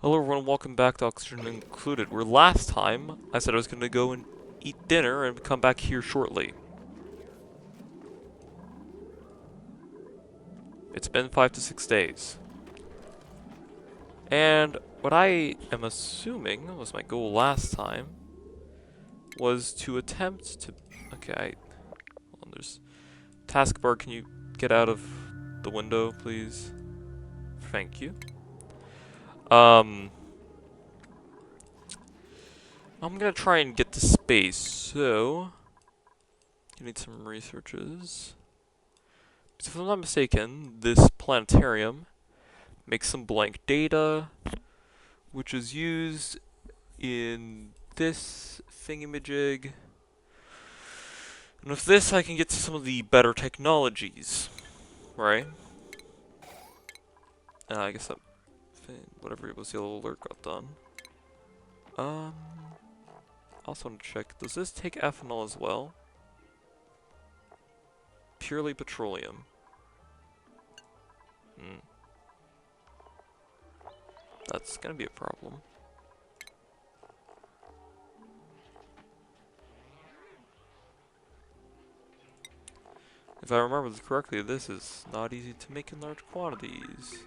Hello everyone, welcome back to Oxygen Included, where last time I said I was going to go and eat dinner and come back here shortly. It's been 5 to 6 days. And what I am assuming was my goal last time was to attempt to... Okay, hold on, there's... Taskbar, can you get out of the window, please? Thank you. I'm gonna try and get to space, so... You need some researches. So if I'm not mistaken, this planetarium makes some blank data, which is used in this thingamajig. And with this, I can get to some of the better technologies, right? I guess that whatever it was, the yellow alert got done. I also want to check, does this take ethanol as well? Purely petroleum. That's gonna be a problem. If I remember this correctly, this is not easy to make in large quantities.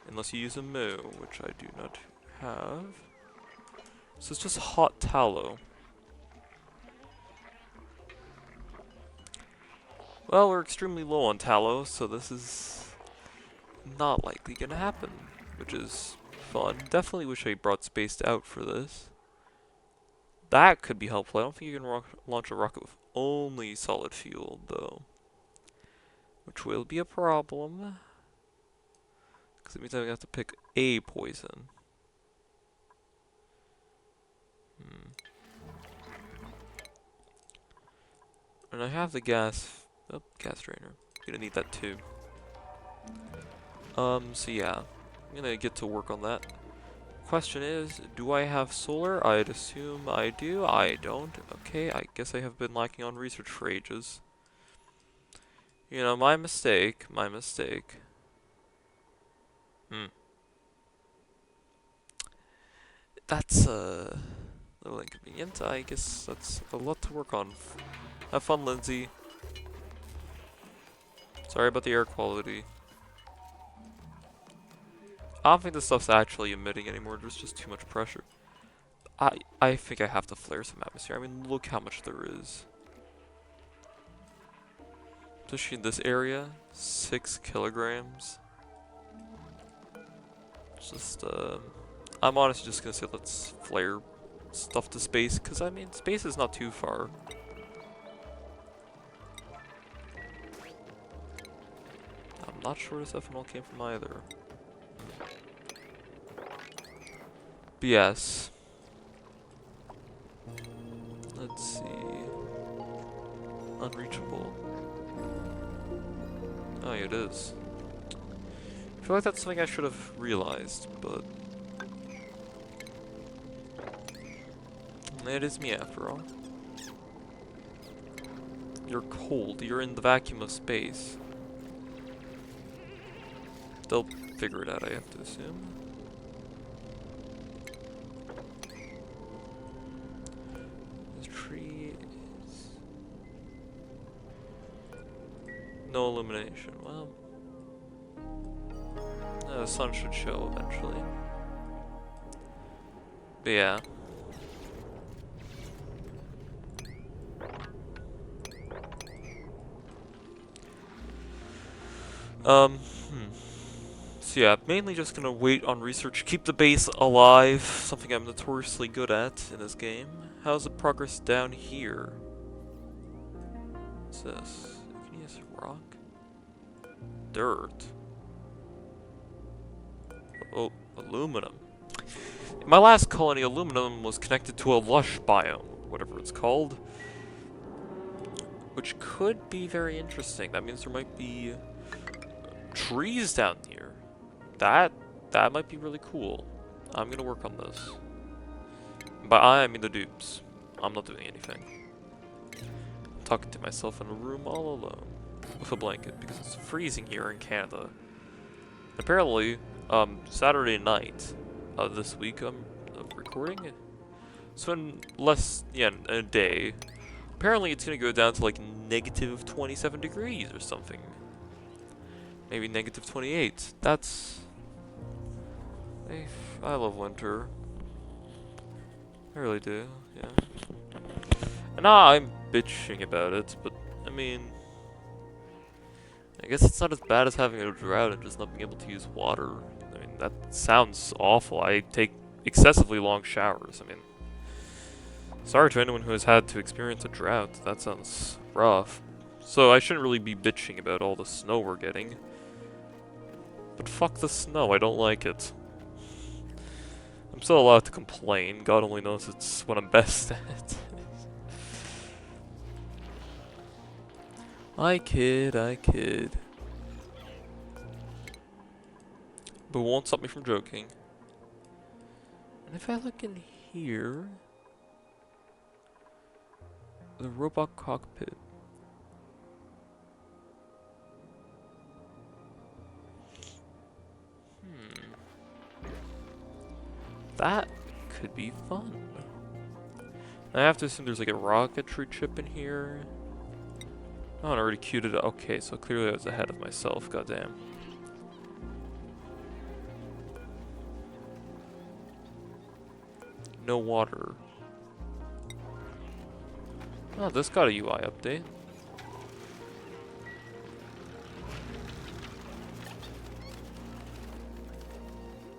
Unless you use a moo, which I do not have. So it's just hot tallow. Well, we're extremely low on tallow, so this is not likely gonna happen, which is fun. Definitely wish I brought Spaced out for this. That could be helpful. I don't think you can launch a rocket with only solid fuel, though. Which will be a problem. Because it means I have to pick a poison. And I have the gas... Oh, gas drainer. Gonna need that too. So yeah. I'm gonna get to work on that. Question is, do I have solar? I'd assume I do. I don't. Okay, I guess I have been lacking on research for ages. You know, my mistake. My mistake. That's a little inconvenient. I guess that's a lot to work on. Have fun, Lindsay. Sorry about the air quality. I don't think this stuff's actually emitting anymore. There's just too much pressure. I think I have to flare some atmosphere. I mean, look how much there is. Especially in this area, 6 kilograms. Just, I'm honestly just gonna say let's flare stuff to space, because I mean, space is not too far. I'm not sure this ethanol came from either. But yes. Let's see. Unreachable. Oh, yeah, it is. I feel like that's something I should have realized, but... It is me after all. You're cold. You're in the vacuum of space. They'll figure it out, I have to assume. This tree is... No illumination. Well... the sun should show eventually. But yeah. So yeah, mainly just gonna wait on research, keep the base alive, something I'm notoriously good at in this game. How's the progress down here? What's this? Igneous rock? Dirt. Oh, aluminum. In my last colony, aluminum was connected to a lush biome, whatever it's called. Which could be very interesting. That means there might be trees down here. That might be really cool. I'm gonna work on this. By I mean the dupes. I'm not doing anything. I'm talking to myself in a room all alone. With a blanket, because it's freezing here in Canada. Apparently, Saturday night of this week of recording. So in less, yeah, in a day, apparently it's gonna go down to like negative 27 degrees or something. Maybe negative 28. That's... I love winter. I really do, yeah. And I'm bitching about it, but, I mean... I guess it's not as bad as having a drought and just not being able to use water. I mean, that sounds awful. I take excessively long showers. I mean, sorry to anyone who has had to experience a drought. That sounds rough. So I shouldn't really be bitching about all the snow we're getting. But fuck the snow, I don't like it. I'm still allowed to complain. God only knows it's what I'm best at. I kid. But it won't stop me from joking. And if I look in here... The robot cockpit. That could be fun. I have to assume there's like a rocketry chip in here. Oh, and I already queued it up. Okay, so clearly I was ahead of myself, goddamn. No water. Oh, this got a UI update.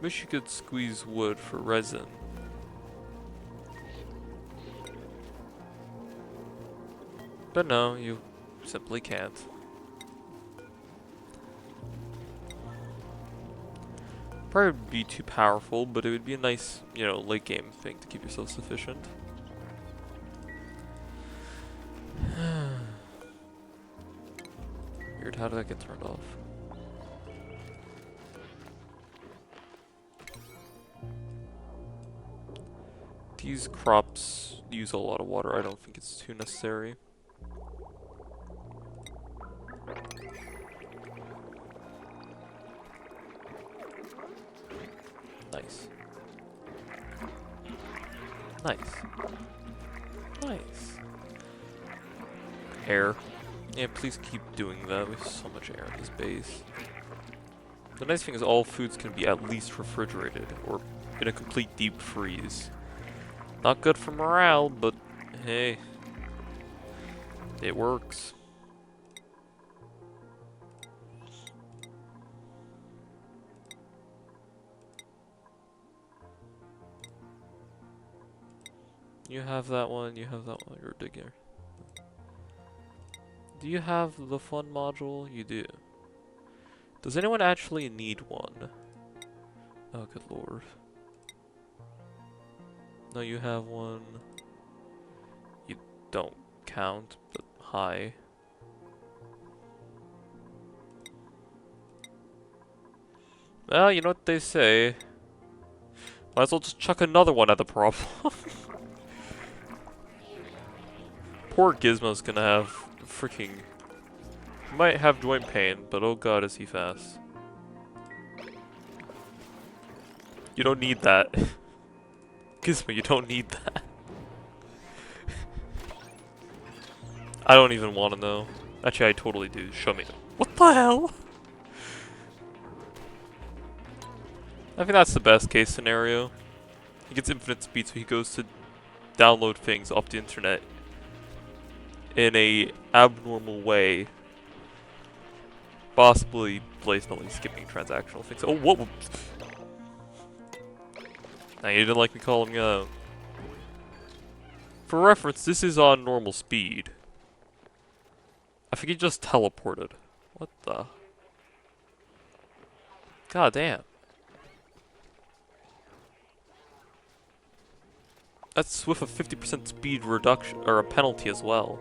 Wish you could squeeze wood for resin. But no, you simply can't. Probably would be too powerful, but it would be a nice, you know, late game thing to keep yourself sufficient. Weird, how did that get turned off? These crops use a lot of water. I don't think it's too necessary. Nice. Nice. Nice. Air. Yeah, please keep doing that. There's so much air in this base. The nice thing is all foods can be at least refrigerated, or in a complete deep freeze. Not good for morale, but hey, it works. You have that one, you have that one, you're a digger. Do you have the fun module? You do. Does anyone actually need one? Oh, good lord. No, you have one. You don't count, but hi. Well, you know what they say. Might as well just chuck another one at the problem. Poor Gizmo's gonna have freaking... He might have joint pain, but oh god is he fast. You don't need that. Gizmo, you don't need that. I don't even want to know. Actually, I totally do. Show me. What the hell? I think that's the best case scenario. He gets infinite speed, so he goes to download things off the internet in a abnormal way. Possibly blatantly skipping transactional things. Oh, whoa! Now, you didn't like me calling you out. For reference, this is on normal speed. I think he just teleported. What the? God damn. That's with a 50% speed reduction, or a penalty as well.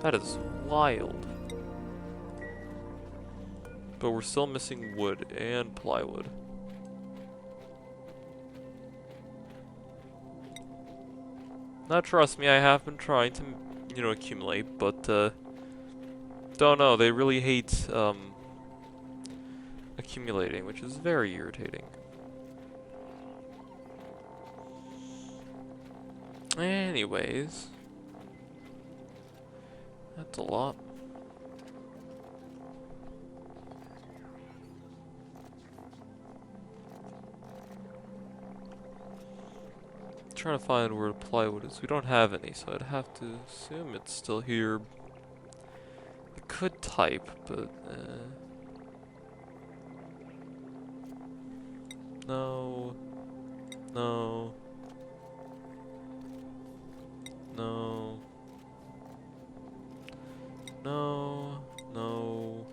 That is wild. But we're still missing wood and plywood. Now trust me, I have been trying to, you know, accumulate, but don't know, they really hate accumulating, which is very irritating. Anyways, that's a lot. Trying to find where the plywood is. We don't have any, so I'd have to assume it's still here. I could type, but no, no, no, no, no.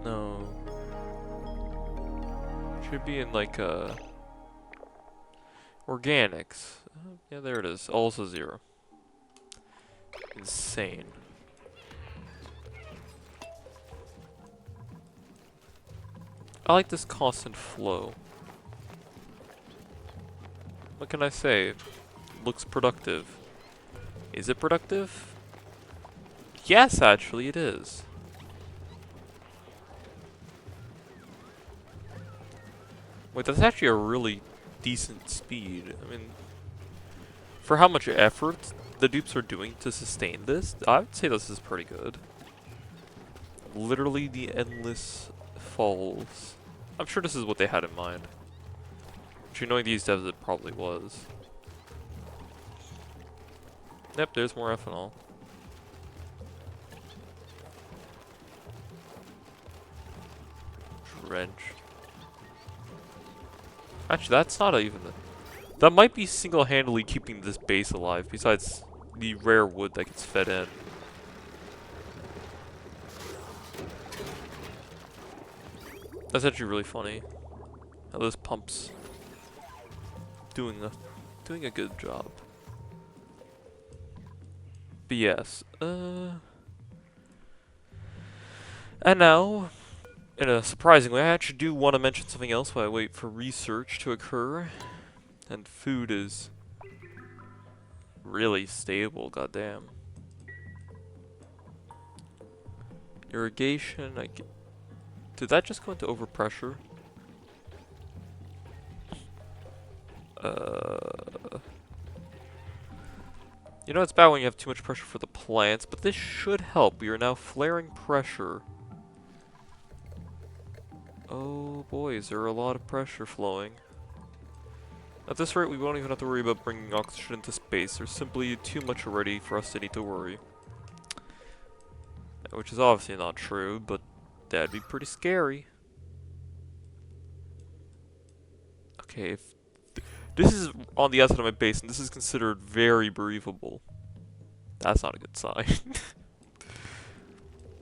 No. Should be in like organics. Yeah, there it is. Also 0. Insane. I like this constant flow. What can I say? Looks productive. Is it productive? Yes, actually it is. Wait, that's actually a really decent speed. I mean, for how much effort the dupes are doing to sustain this, I would say this is pretty good. Literally the endless falls. I'm sure this is what they had in mind. Actually, knowing these devs, it probably was. Yep, there's more ethanol. Drench. Actually, that's not even that might be single-handedly keeping this base alive, besides the rare wood that gets fed in. That's actually really funny. How those pumps doing a good job. But yes, and now, in a surprising way, I actually do want to mention something else while I wait for research to occur. And food is really stable, goddamn. Irrigation, did that just go into overpressure? You know it's bad when you have too much pressure for the plants, but this should help. We are now flaring pressure. Oh boy, is there a lot of pressure flowing. At this rate, we won't even have to worry about bringing oxygen into space. There's simply too much already for us to need to worry. Which is obviously not true, but that'd be pretty scary. Okay, if this is on the outside of my base, and this is considered very breathable. That's not a good sign.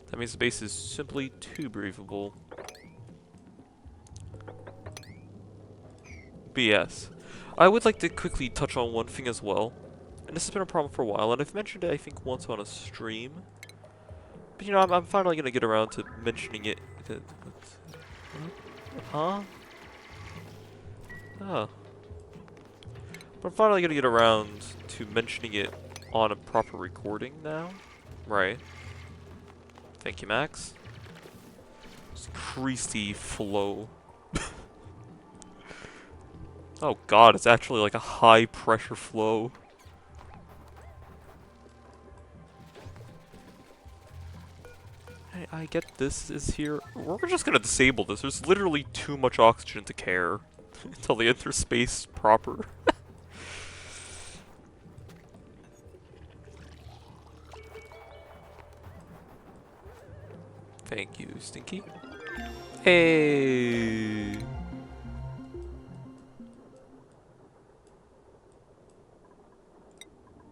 That means the base is simply too breathable. But yes, I would like to quickly touch on one thing as well. And this has been a problem for a while, and I've mentioned it I think once on a stream. But you know, I'm finally gonna get around to mentioning it. Huh? Oh. But I'm finally gonna get around to mentioning it on a proper recording now. Right. Thank you, Max. Just increase the flow. Oh god, it's actually like a high pressure flow. I get this is here. We're just gonna disable this. There's literally too much oxygen to care until they enter space proper. Thank you, Stinky. Hey.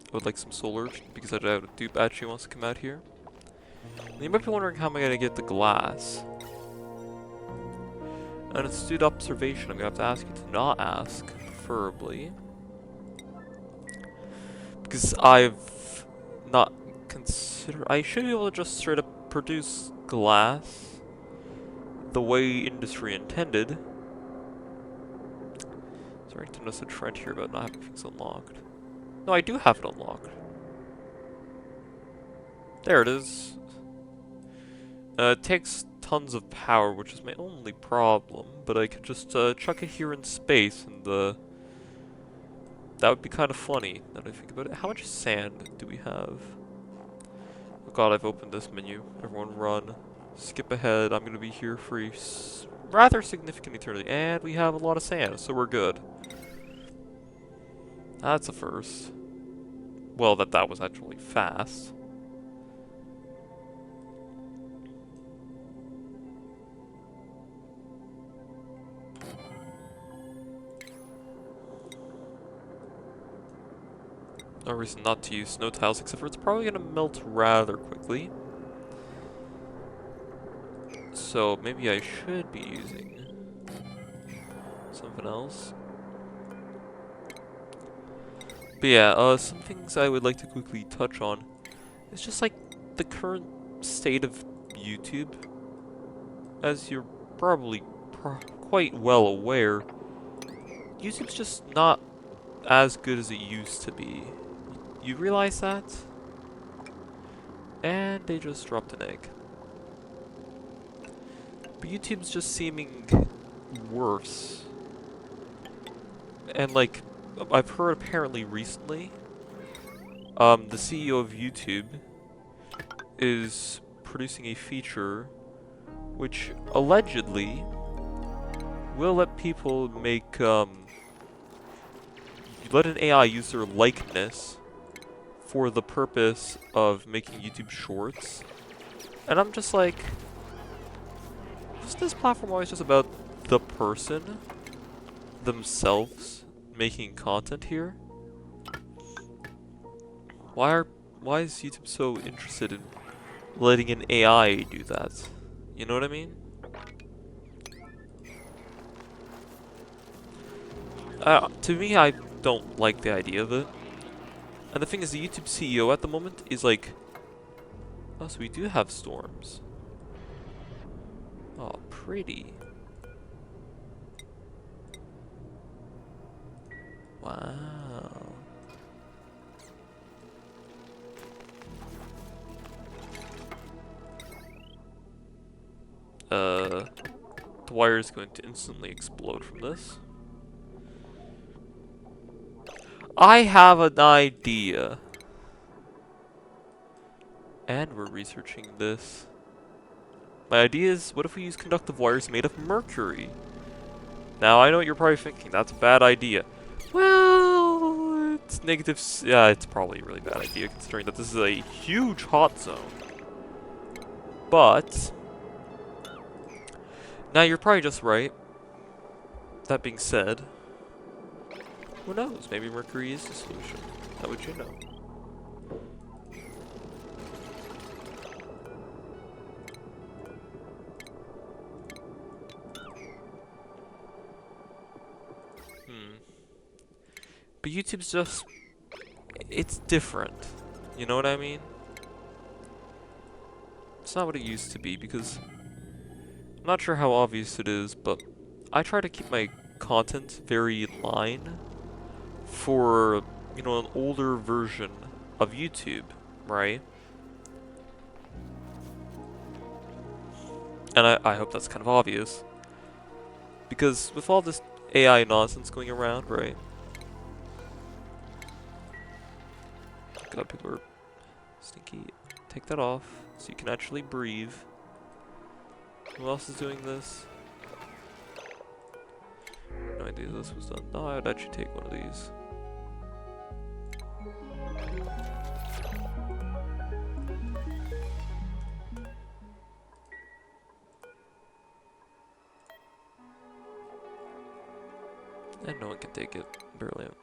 I would like some solar because I doubt a dupe actually wants to come out here. And you might be wondering how am I gonna get the glass? An astute observation I'm gonna have to ask you to not ask, preferably. Because I've not considered. I should be able to just straight up produce glass the way industry intended. Starting to notice a trend here about not having things unlocked. No, I do have it unlocked. There it is. It takes tons of power, which is my only problem, but I could just chuck it here in space, and that would be kind of funny, now that I think about it. How much sand do we have? Oh god, I've opened this menu. Everyone run. Skip ahead, I'm gonna be here for a rather significant eternity, and we have a lot of sand, so we're good. That's a first. Well, that was actually fast. No reason not to use snow tiles, except for it's probably gonna melt rather quickly. So maybe I should be using something else. But yeah, some things I would like to quickly touch on is just like the current state of YouTube. As you're probably quite well aware, YouTube's just not as good as it used to be. You realize that? And they just dropped an egg. But YouTube's just seeming worse. And like, I've heard apparently recently, the CEO of YouTube is producing a feature which allegedly will let people make, let an AI use their likeness for the purpose of making YouTube shorts. And I'm just like, isn't this platform always just about the person themselves making content here? Why is YouTube so interested in letting an AI do that? You know what I mean? To me, I don't like the idea of it. And the thing is, the YouTube CEO at the moment is like, oh, so we do have storms. Oh, pretty. Wow. The wire is going to instantly explode from this. I have an idea. And we're researching this. My idea is, what if we use conductive wires made of mercury? Now, I know what you're probably thinking. That's a bad idea. Well, it's negative. Yeah, it's probably a really bad idea, considering that this is a huge hot zone. But now you're probably just right. That being said, who knows? Maybe mercury is the solution. How would you know? But YouTube's just, it's different. You know what I mean? It's not what it used to be, because I'm not sure how obvious it is, but I try to keep my content very in line for, you know, an older version of YouTube, right? And I hope that's kind of obvious. Because with all this AI nonsense going around, right? God, people are stinky. Take that off so you can actually breathe. Who else is doing this? No idea this was done. No, I would actually take one of these. And no one can take it. Brilliant.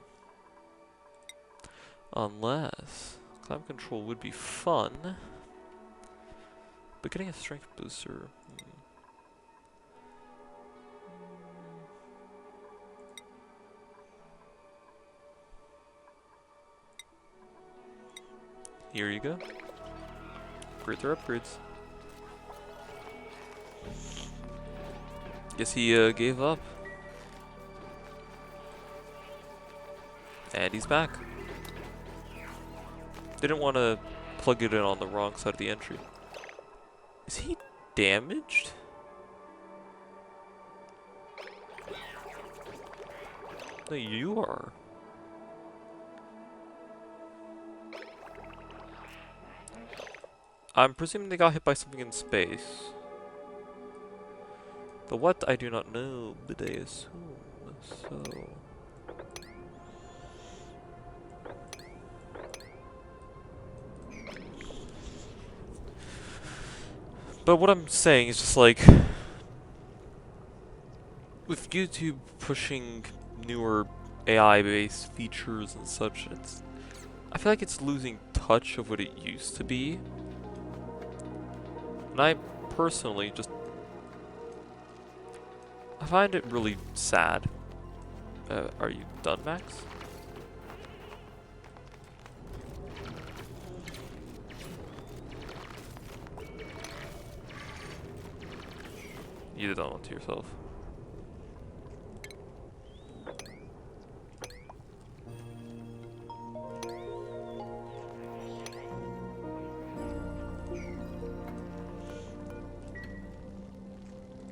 Unless climate control would be fun, but getting a strength booster. Here you go. Upgrades are upgrades. Guess he gave up. And he's back. Didn't want to plug it in on the wrong side of the entry. Is he damaged? No, you are. I'm presuming they got hit by something in space. The what I do not know, but I assume so. But what I'm saying is just like, with YouTube pushing newer AI-based features and such, I feel like it's losing touch of what it used to be. And I personally I find it really sad. Are you done, Max? You did that one to yourself.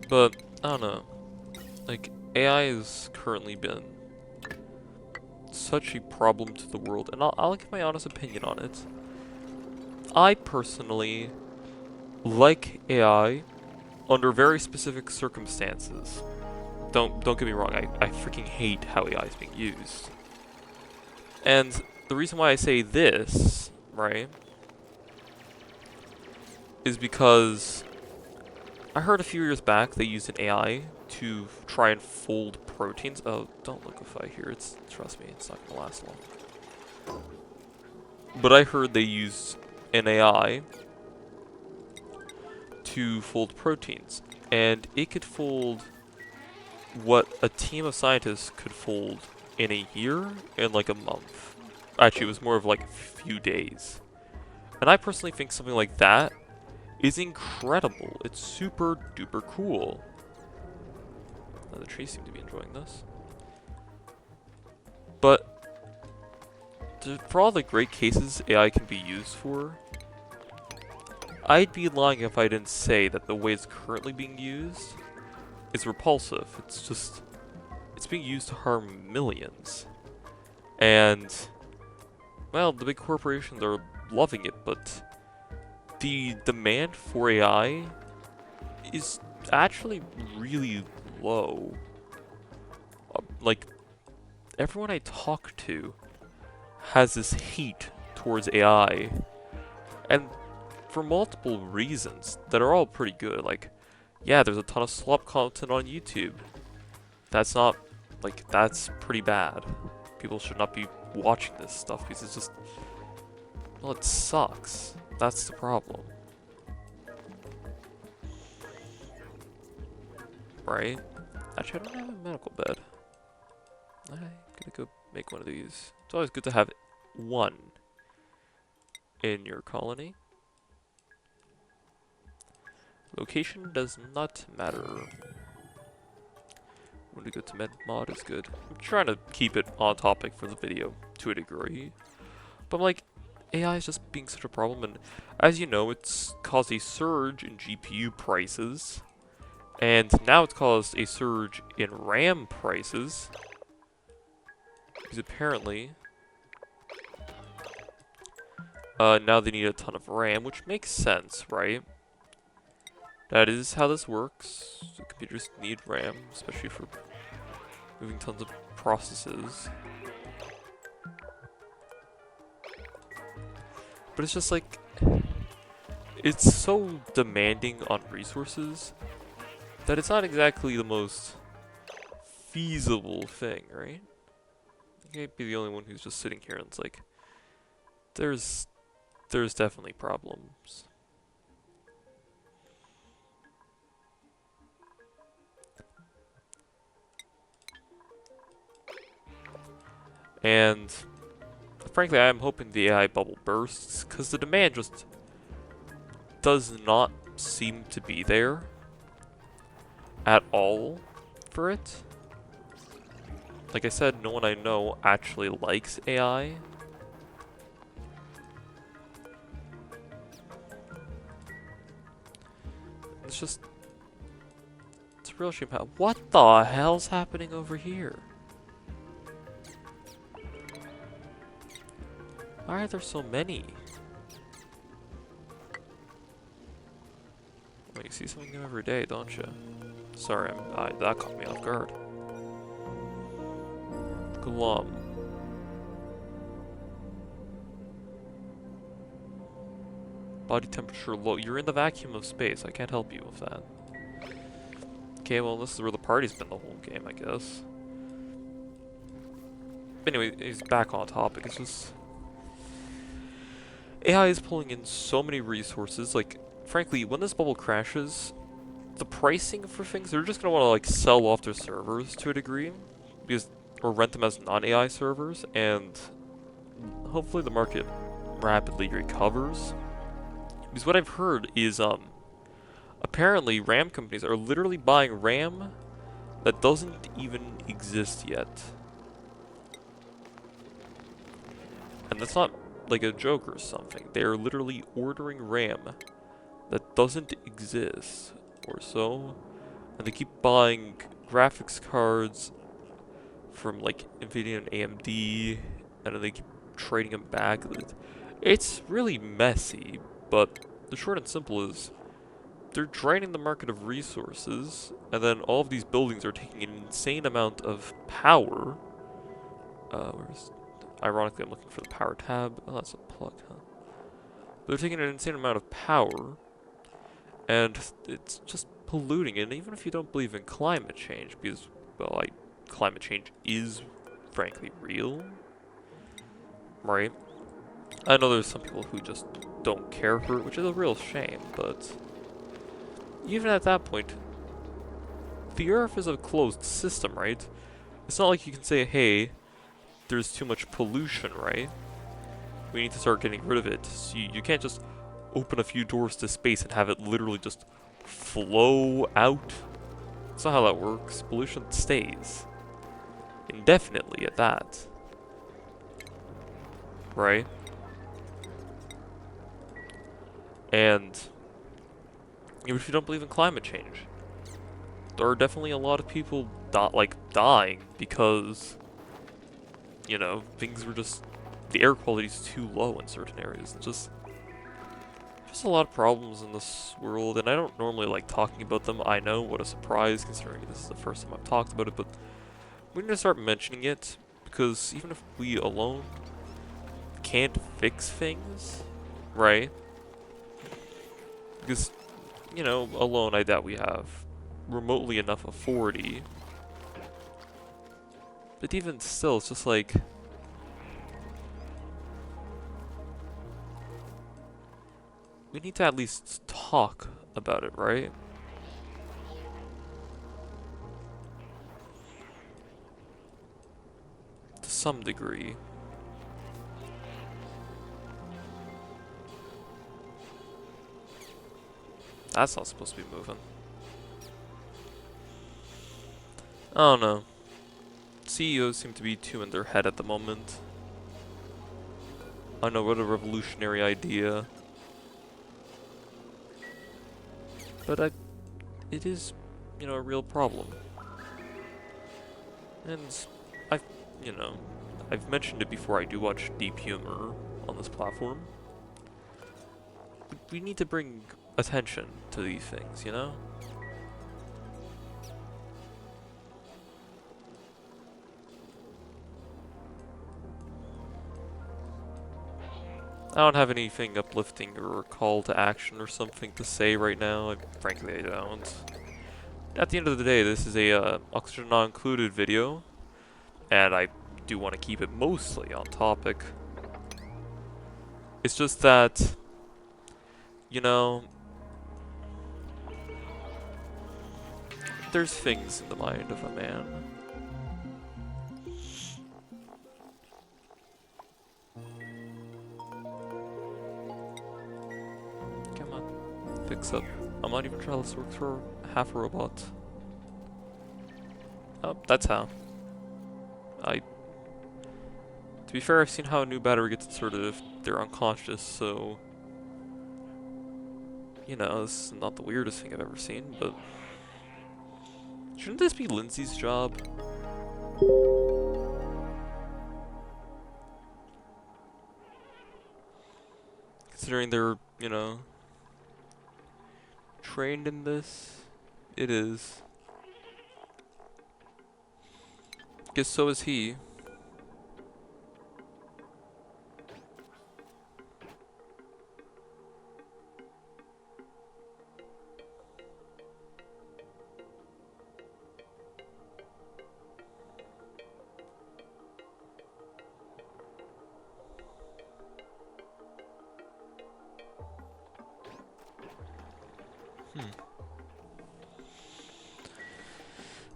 But, I don't know. Like, AI has currently been such a problem to the world, and I'll give my honest opinion on it. I personally like AI under very specific circumstances. Don't get me wrong, I freaking hate how AI is being used. And the reason why I say this, right, is because I heard a few years back they used an AI to try and fold proteins. Oh, don't liquefy here. Trust me, it's not gonna last long. But I heard they used an AI to fold proteins, and it could fold what a team of scientists could fold in a year and like a month. Actually, it was more of like a few days. And I personally think something like that is incredible. It's super duper cool. The trees seem to be enjoying this. But for all the great cases AI can be used for, I'd be lying if I didn't say that the way it's currently being used is repulsive. It's being used to harm millions. And, well, the big corporations are loving it, but the demand for AI is actually really low. Like, everyone I talk to has this hate towards AI, and for multiple reasons that are all pretty good. Like, yeah, there's a ton of slop content on YouTube. That's not, like, that's pretty bad. People should not be watching this stuff because it's just, well, it sucks. That's the problem. Right? Actually, I don't have a medical bed. I'm gonna go make one of these. It's always good to have one in your colony. Location does not matter. When we go to med mod is good. I'm trying to keep it on topic for the video to a degree. But I'm like, AI is just being such a problem, and as you know, it's caused a surge in GPU prices. And now it's caused a surge in RAM prices. Because apparently, now they need a ton of RAM, which makes sense, right? That is how this works. The computers need RAM, especially for moving tons of processes. But it's just like, it's so demanding on resources that it's not exactly the most feasible thing, right? I can't be the only one who's just sitting here and it's like, there's definitely problems. And frankly, I'm hoping the AI bubble bursts, because the demand just does not seem to be there at all for it. Like I said, no one I know actually likes AI. It's just... It's a real shame how... What the hell's happening over here? Why are there so many? Well, you see something new every day, don't you? Sorry, that caught me off guard. Glum. Body temperature low. You're in the vacuum of space. I can't help you with that. Okay, well, this is where the party's been the whole game, I guess. But anyway, he's back on topic. It's just... AI is pulling in so many resources. Like, frankly, when this bubble crashes, the pricing for things, they're just going to want to, like, sell off their servers to a degree. Because, or rent them as non-AI servers. And hopefully the market rapidly recovers. Because what I've heard is, apparently RAM companies are literally buying RAM that doesn't even exist yet. And that's not like a joke or something. They're literally ordering RAM that doesn't exist or so. And they keep buying graphics cards from like Nvidia and AMD, and then they keep trading them back. It's really messy, but the short and simple is they're draining the market of resources, and then all of these buildings are taking an insane amount of power. Ironically, I'm looking for the power tab. Oh, that's a plug, huh? They're taking an insane amount of power, and it's just polluting. And even if you don't believe in climate change, because, well, climate change is, frankly, real, right? I know there's some people who just don't care for it, which is a real shame, but even at that point, the Earth is a closed system, right? It's not like you can say, hey, there's too much pollution, right? We need to start getting rid of it. So you can't just open a few doors to space and have it literally just flow out. That's not how that works. Pollution stays. Indefinitely at that. Right? And even if you don't believe in climate change, there are definitely a lot of people dying because, you know, things were just, the air quality is too low in certain areas. It's just a lot of problems in this world, and I don't normally like talking about them. I know, what a surprise, considering this is the first time I've talked about it, but we need to start mentioning it, because even if we alone can't fix things, right? Because, you know, alone I doubt we have remotely enough authority. But even still, it's just like, we need to at least talk about it, right? To some degree. That's not supposed to be moving. I don't know. CEOs seem to be too in their head at the moment. I know, what a revolutionary idea. But it is, you know, a real problem. And I've mentioned it before, I do watch Deep Humor on this platform. We need to bring attention to these things, you know? I don't have anything uplifting or a call to action or something to say right now. Frankly, I don't. At the end of the day, this is a Oxygen Not Included video, and I do want to keep it mostly on topic. It's just that, you know, there's things in the mind of a man. Come on, fix up. I'm not even trying to work for half a robot. Oh, that's how. To be fair, I've seen how a new battery gets inserted if they're unconscious, so you know, this is not the weirdest thing I've ever seen, but shouldn't this be Lindsay's job? Considering they're, you know, trained in this, it is. Guess so is he.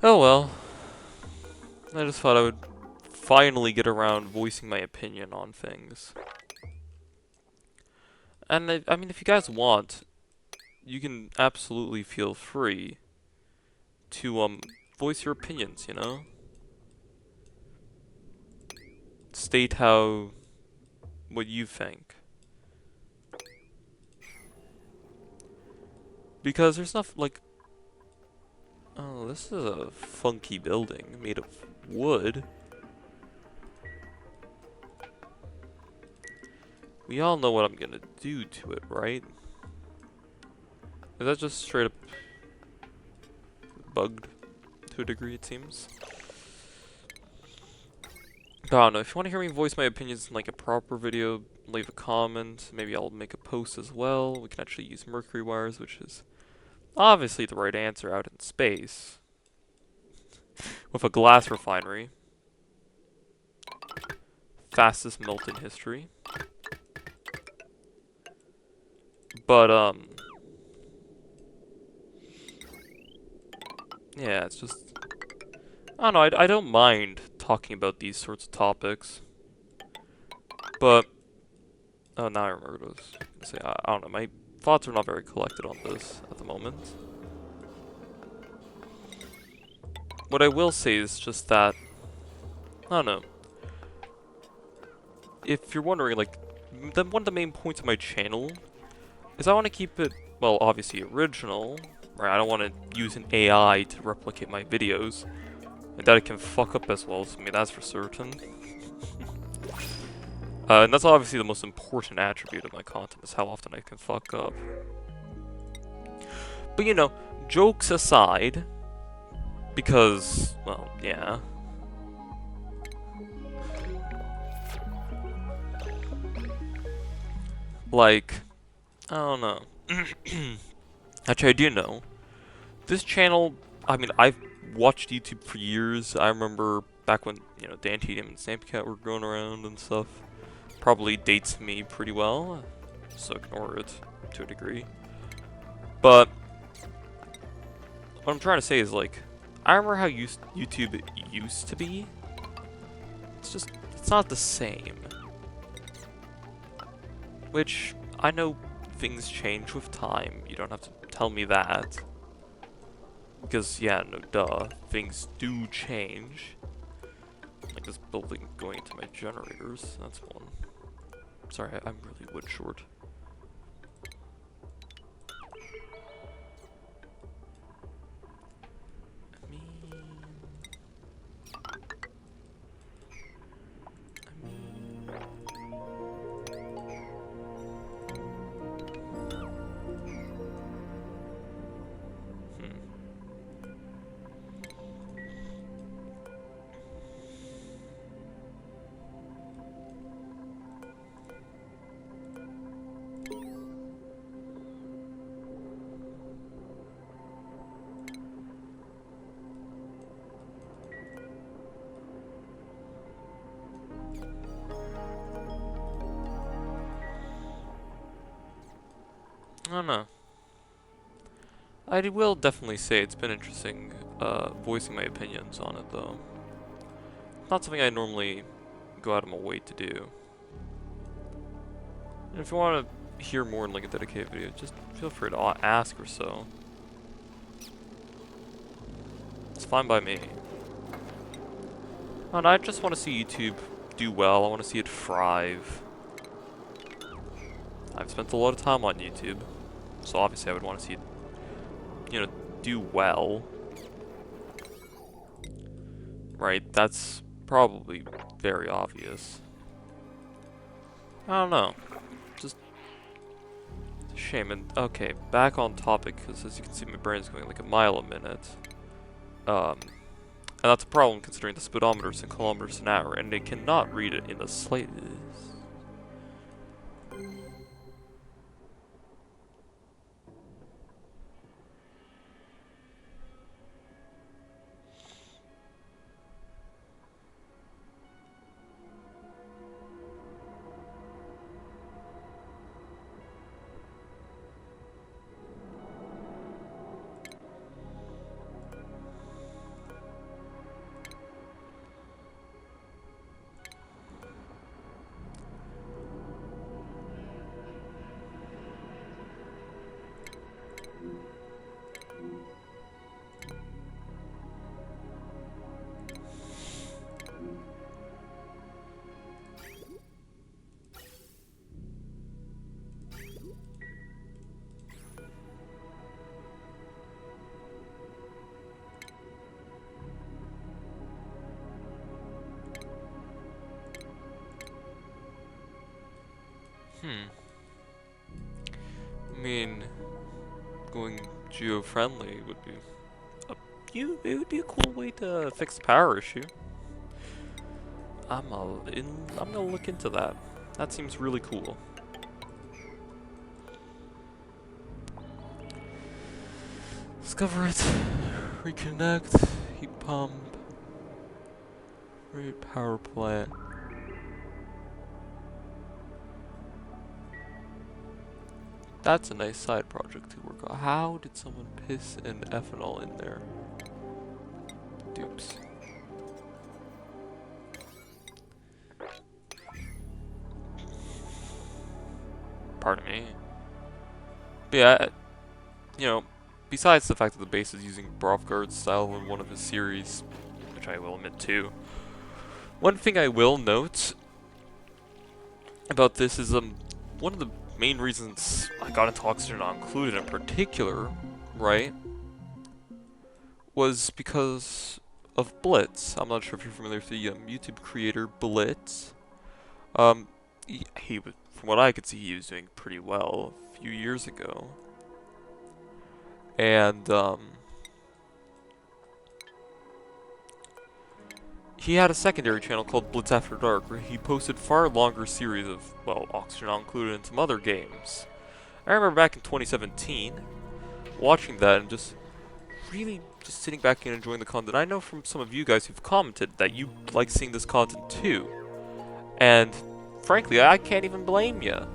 Oh well. I just thought I would finally get around voicing my opinion on things. And I mean, if you guys want, you can absolutely feel free to voice your opinions, you know? State what you think. Because there's not like, oh, this is a funky building made of wood. We all know what I'm gonna do to it, right? Is that just straight up bugged to a degree, it seems? I don't know, if you want to hear me voice my opinions in like a proper video, leave a comment. Maybe I'll make a post as well. We can actually use mercury wires, which is obviously the right answer out in space. With a glass refinery. Fastest melt in history. But, yeah, it's just, I don't know, I don't mind talking about these sorts of topics. But, oh, now I remember what I was going to say. I don't know, my thoughts are not very collected on this at the moment. What I will say is just that, I don't know. If you're wondering, like, then one of the main points of my channel is I want to keep it, well, obviously original, right? I don't want to use an AI to replicate my videos. I doubt it can fuck up as well as me, that's for certain. And that's obviously the most important attribute of my content, is how often I can fuck up. But you know, jokes aside, because, well, yeah. Like, I don't know. Actually, I do know. This channel, I mean, I've watched YouTube for years. I remember back when, you know, Dan TDM and Snappycat were going around and stuff. Probably dates me pretty well, so ignore it to a degree. But what I'm trying to say is, like, I remember how YouTube used to be. It's just, it's not the same. Which, I know things change with time. You don't have to tell me that. Because, yeah, no duh, things do change. Like this building going into my generators, that's one. Sorry, I'm really wood short. I don't know. I will definitely say it's been interesting voicing my opinions on it, though. Not something I normally go out of my way to do. And if you want to hear more in like a dedicated video, just feel free to ask or so. It's fine by me. And I just want to see YouTube do well. I want to see it thrive. I've spent a lot of time on YouTube. So obviously I would want to see it, you know, do well. Right? That's probably very obvious. I don't know. Just a shame. And okay, back on topic, because as you can see, my brain's going like a mile a minute. And that's a problem considering the speedometer is in kilometers an hour, and they cannot read it in the slightest. I mean, going geo-friendly would be it would be a cool way to fix the power issue. I'm gonna look into that. That seems really cool. Discover it. Reconnect. Heat pump. Great power plant. That's a nice side project to work on. How did someone piss an ethanol in there? Dupes. Pardon me. But yeah, you know, besides the fact that the base is using Brovgard's style in one of his series, which I will admit to, one thing I will note about this is one of the main reasons I got into Oxygen Not Included in particular, right, was because of Blitz. I'm not sure if you're familiar with the YouTube creator Blitz. He was, from what I could see, he was doing pretty well a few years ago. And, he had a secondary channel called Blitz After Dark, where he posted far longer series of, well, Oxygen Not Included and some other games. I remember back in 2017, watching that and just really just sitting back and enjoying the content. I know from some of you guys who've commented that you like seeing this content too. And frankly, I can't even blame you.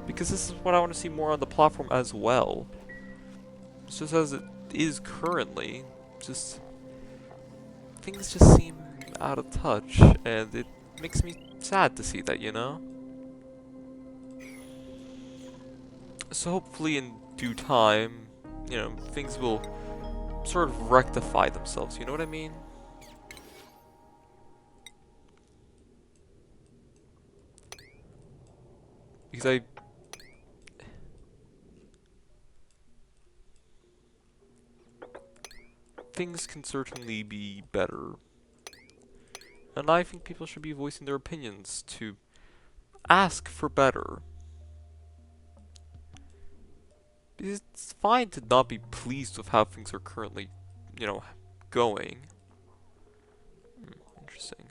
Because this is what I want to see more on the platform as well. It's just as it is currently, just things just seem out of touch, and it makes me sad to see that, you know? So hopefully in due time, you know, things will sort of rectify themselves, you know what I mean? Because things can certainly be better. And I think people should be voicing their opinions to ask for better. Because it's fine to not be pleased with how things are currently, you know, going. Interesting.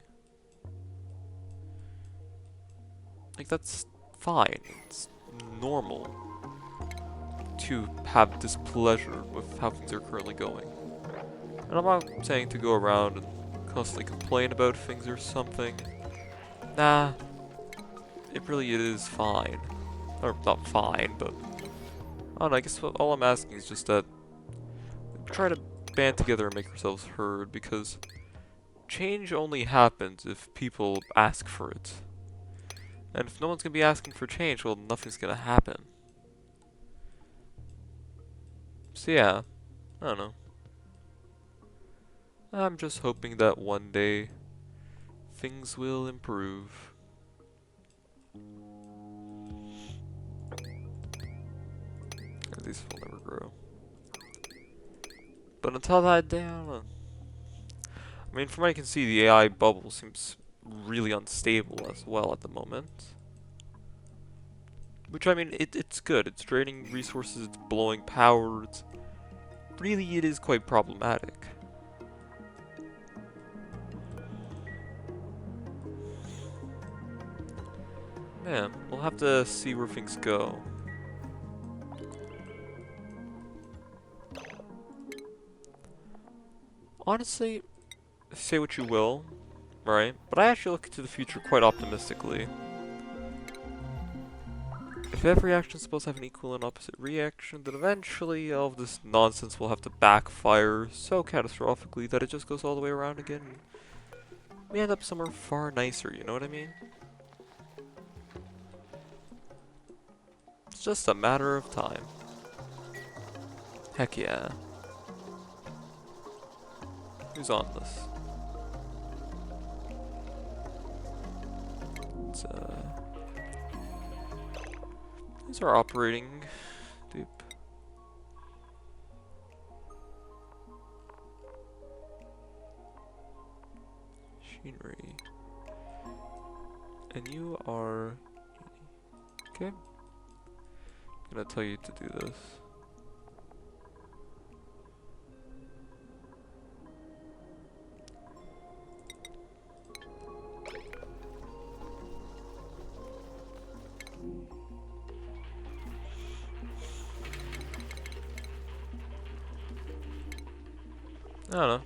Like, that's fine. It's normal to have displeasure with how things are currently going. And I'm not saying to go around and constantly complain about things or something. Nah, it really is fine. Or, not fine, but I don't know, I guess all I'm asking is just that we try to band together and make ourselves heard, because change only happens if people ask for it. And if no one's gonna be asking for change, well, nothing's gonna happen. So yeah, I don't know. I'm just hoping that one day things will improve. these will never grow. But until that day, I don't know. I mean, from what I can see, the AI bubble seems really unstable as well at the moment. Which, I mean, it's good. It's draining resources, it's blowing power, really, it is quite problematic. Man, we'll have to see where things go. Honestly, say what you will, right? But I actually look into the future quite optimistically. If every action is supposed to have an equal and opposite reaction, then eventually all of this nonsense will have to backfire so catastrophically that it just goes all the way around again. We end up somewhere far nicer, you know what I mean? It's just a matter of time. Heck yeah. Who's on this? It's, these are operating. Dupe. Machinery. And you are... Okay. I'm gonna tell you to do this. I don't know.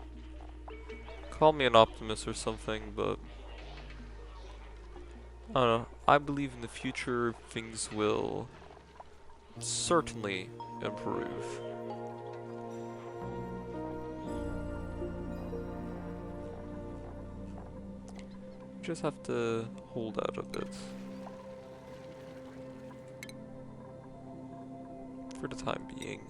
Call me an optimist or something, but I don't know. I believe in the future things will certainly improve. Just have to hold out a bit. For the time being.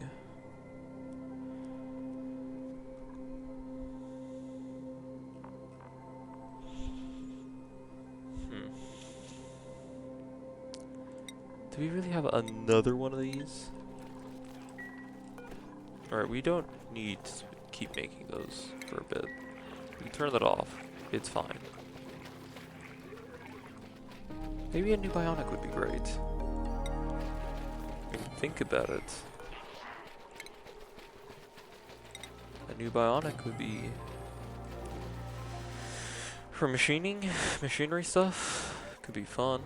Do we really have another one of these? Alright, we don't need to keep making those for a bit. We can turn that off. It's fine. Maybe a new bionic would be great. I can think about it. A new bionic would be... for machinery stuff, could be fun.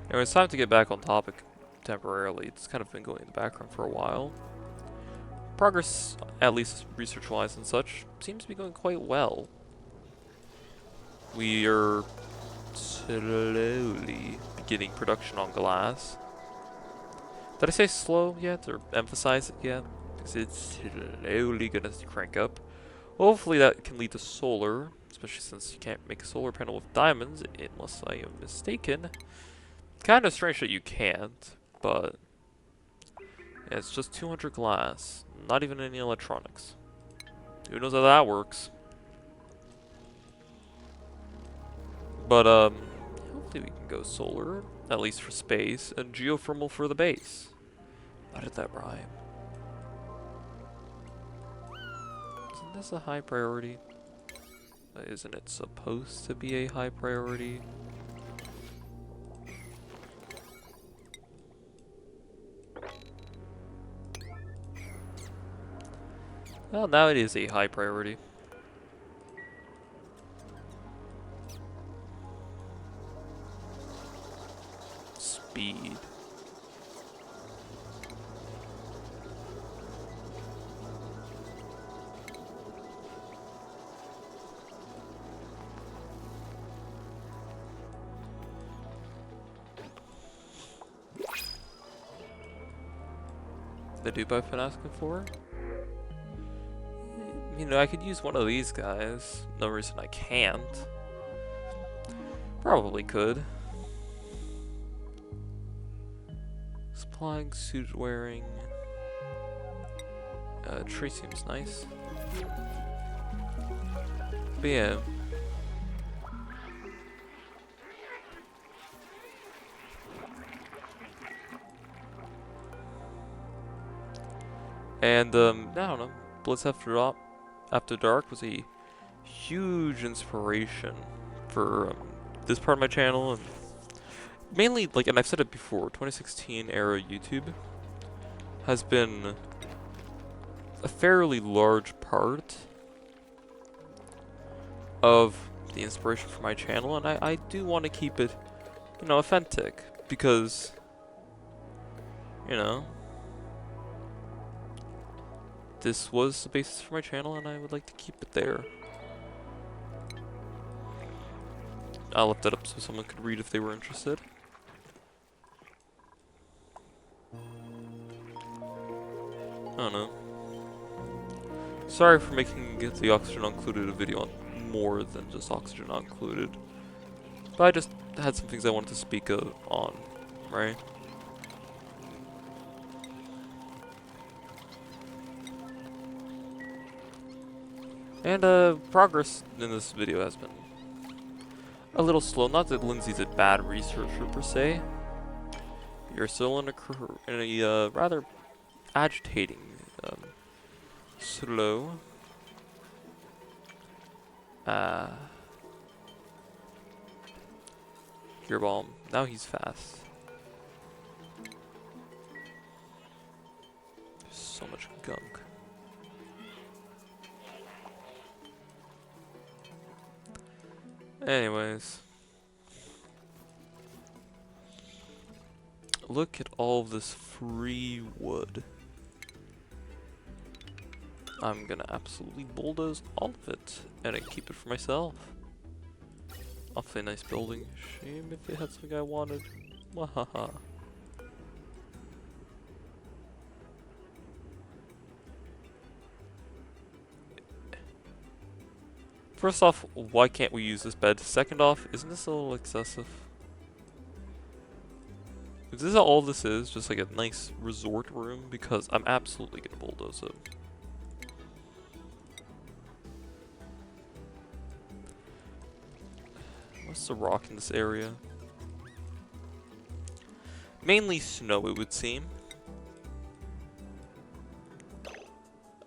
Anyway, it's time to get back on topic temporarily. It's kind of been going in the background for a while. Progress, at least research-wise and such, seems to be going quite well. We are slowly beginning production on glass. Did I say slow yet, or emphasize it yet? Because it's slowly gonna crank up. Hopefully that can lead to solar, especially since you can't make a solar panel with diamonds, unless I am mistaken. Kind of strange that you can't, but yeah, it's just 200 glass, not even any electronics. Who knows how that works? But hopefully we can go solar, at least for space, and geothermal for the base. How did that rhyme? Isn't this a high priority? Isn't it supposed to be a high priority? Well, now it is a high priority. Speed. The dupe I've been asking for? You know, I could use one of these guys. No reason I can't. Probably could. Supplying, suit wearing. Tree seems nice. But yeah. And I don't know, Blitz After Dark was a huge inspiration for this part of my channel, and mainly, like, and I've said it before, 2016 era YouTube has been a fairly large part of the inspiration for my channel, and I do want to keep it, you know, authentic, because, you know, this was the basis for my channel, and I would like to keep it there. I left that up so someone could read if they were interested. I don't know. Sorry for making the Oxygen Not Included a video on more than just Oxygen Not Included. But I just had some things I wanted to speak on, right? And progress in this video has been a little slow. Not that Lindsay's a bad researcher per se. You're still in a rather agitating, slow. Gear Bomb. Now he's fast. There's so much gunk. Anyways. Look at all this free wood. I'm gonna absolutely bulldoze all of it and I keep it for myself. Awfully nice building. Shame if it had something I wanted. Wahaha. First off, why can't we use this bed? Second off, isn't this a little excessive? Is this all this is? Just like a nice resort room? Because I'm absolutely gonna bulldoze it. What's the rock in this area? Mainly snow, it would seem.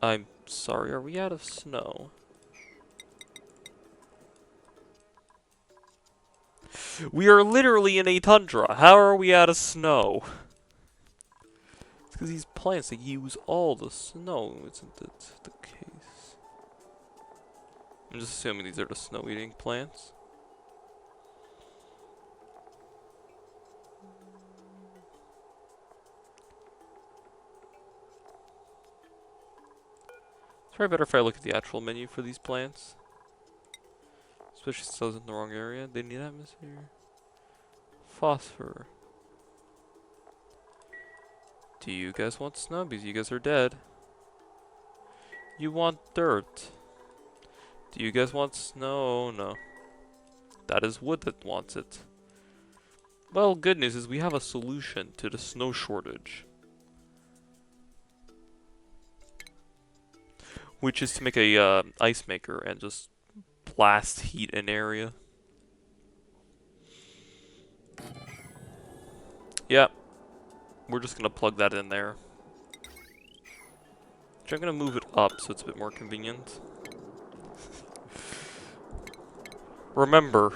I'm sorry, are we out of snow? We are literally in a tundra. How are we out of snow? It's because these plants, they use all the snow, isn't it the case? I'm just assuming these are the snow-eating plants. It's probably better if I look at the actual menu for these plants. Especially since I was in the wrong area. They need atmosphere. Phosphor. Do you guys want snow? Because you guys are dead. You want dirt. Do you guys want snow? No. That is wood that wants it. Well, good news is we have a solution to the snow shortage. Which is to make a ice maker and just blast heat an area. Yeah. We're just gonna plug that in there. I'm gonna move it up so it's a bit more convenient. Remember,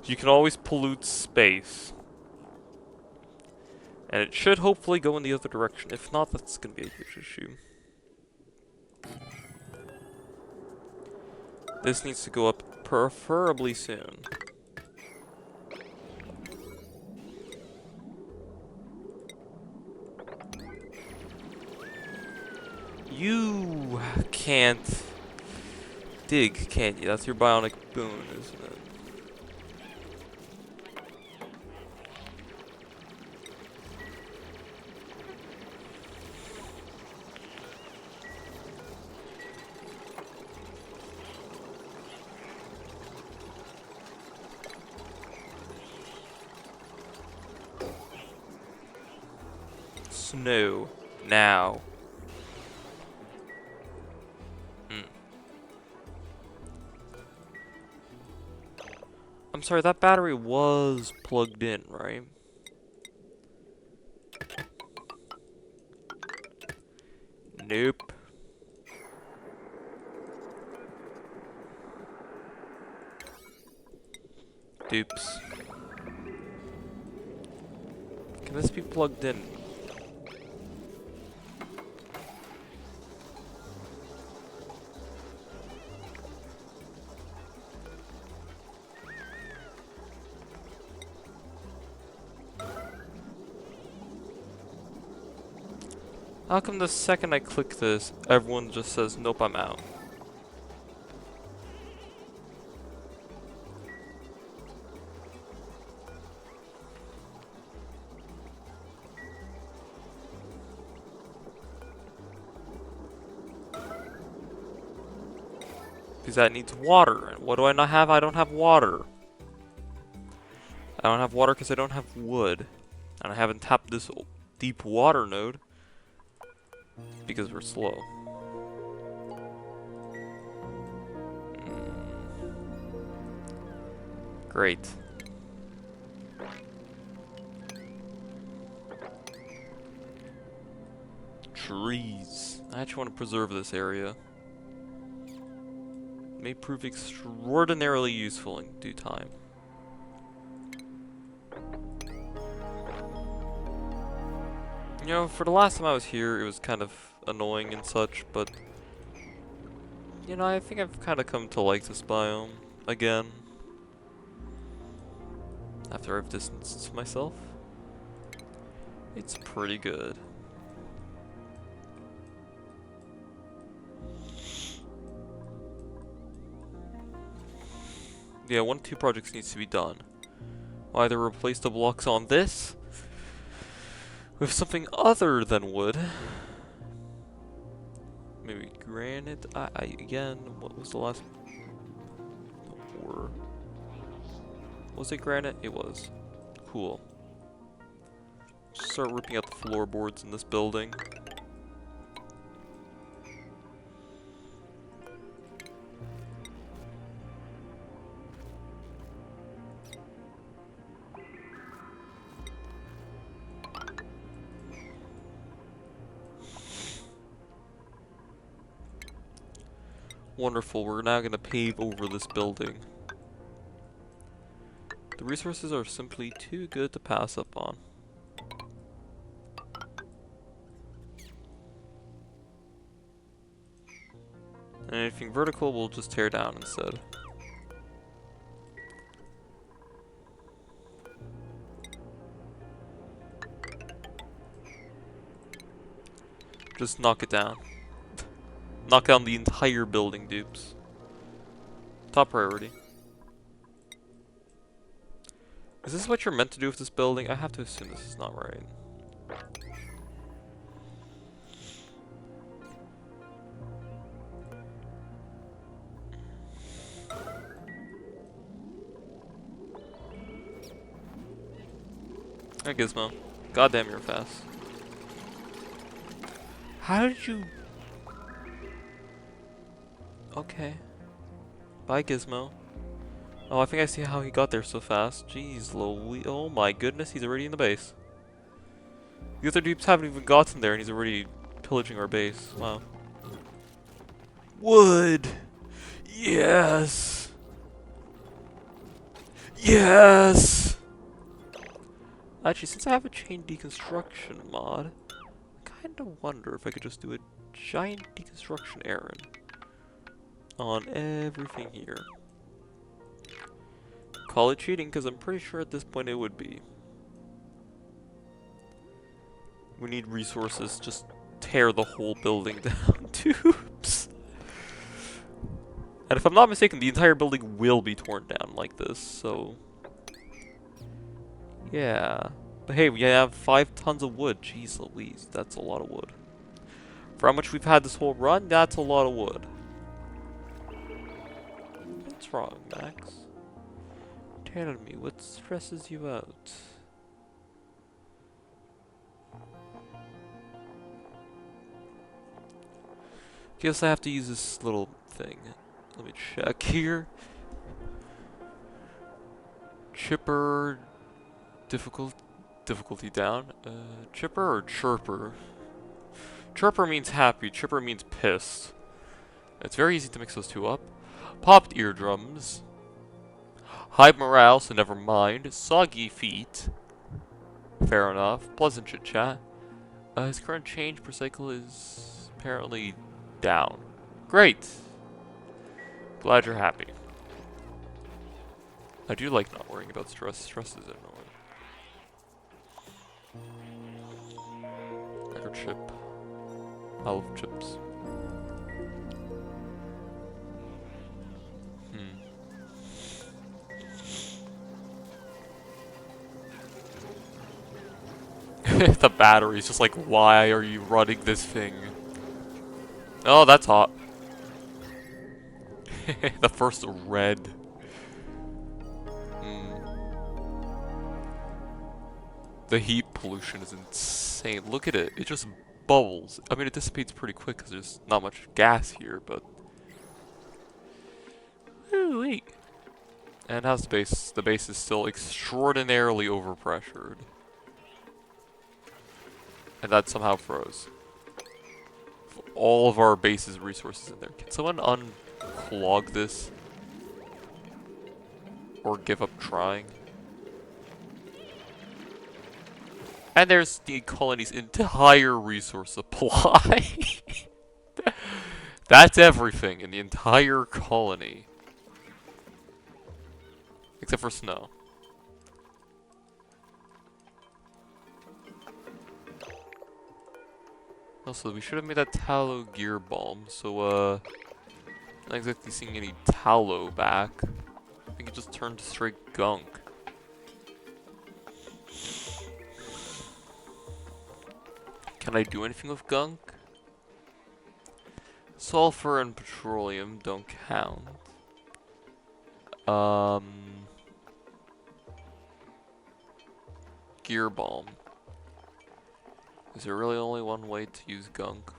you can always pollute space. And it should hopefully go in the other direction. If not, that's gonna be a huge issue. This needs to go up preferably soon. You can't dig, can you? That's your bionic boon, isn't it? Snow. Now. I'm sorry, that battery was plugged in, right? Nope. Dupes. Can this be plugged in? How come the second I click this, everyone just says, nope, I'm out? Because that needs water. And what do I not have? I don't have water. I don't have water because I don't have wood. And I haven't tapped this deep water node. Because we're slow. Great. Trees. I actually want to preserve this area. May prove extraordinarily useful in due time. You know, for the last time I was here, it was kind of annoying and such, but you know, I think I've kind of come to like this biome again. After I've distanced myself. It's pretty good. Yeah, 1 of 2 projects needs to be done. Either replace the blocks on this with something other than wood. Maybe granite. Again, what was the last? Or was it granite? It was. Cool. Start ripping out the floorboards in this building. Wonderful, we're now going to pave over this building. The resources are simply too good to pass up on. And anything vertical we'll just tear down instead. Just knock it down. Knock down the entire building, dupes. Top priority. Is this what you're meant to do with this building? I have to assume this is not right. Hey, Gizmo. Goddamn, you're fast. How did you... Okay. Bye, Gizmo. Oh, I think I see how he got there so fast. Jeez Louise. Oh my goodness, he's already in the base. The other dupes haven't even gotten there and he's already pillaging our base. Wow. Wood! Yes! Yes! Actually, since I have a chain deconstruction mod, I kinda wonder if I could just do a giant deconstruction errand on everything here. Call it cheating, because I'm pretty sure at this point it would be. We need resources, just tear the whole building down. Tubes! And if I'm not mistaken, the entire building will be torn down like this, so... Yeah. But hey, we have 5 tons of wood. Jeez Louise, that's a lot of wood. For how much we've had this whole run, that's a lot of wood. What's wrong, Max? Tell me, what stresses you out? Guess I have to use this little thing. Let me check here. Chipper, difficulty down. Chipper or chirper? Chirper means happy, chipper means pissed. It's very easy to mix those two up. Popped eardrums. High morale, so never mind. Soggy feet. Fair enough. Pleasant chit chat. His current change per cycle is apparently down. Great. Glad you're happy. I do like not worrying about stress. Stress is annoying. Microchip. I love chips. The battery's just like, why are you running this thing? Oh, that's hot. The first red. The heat pollution is insane. Look at it. It just bubbles. I mean, it dissipates pretty quick because there's not much gas here, but... Ooh-wee. And how's the base? The base is still extraordinarily overpressured. And that somehow froze. All of our base's resources in there. Can someone unclog this? Or give up trying? And there's the colony's entire resource supply. That's everything in the entire colony. Except for snow. Also, we should have made that tallow gear bomb, so, not exactly seeing any tallow back. I think it just turned to straight gunk. Can I do anything with gunk? Sulfur and petroleum don't count. Gear bomb. Is there really only one way to use gunk?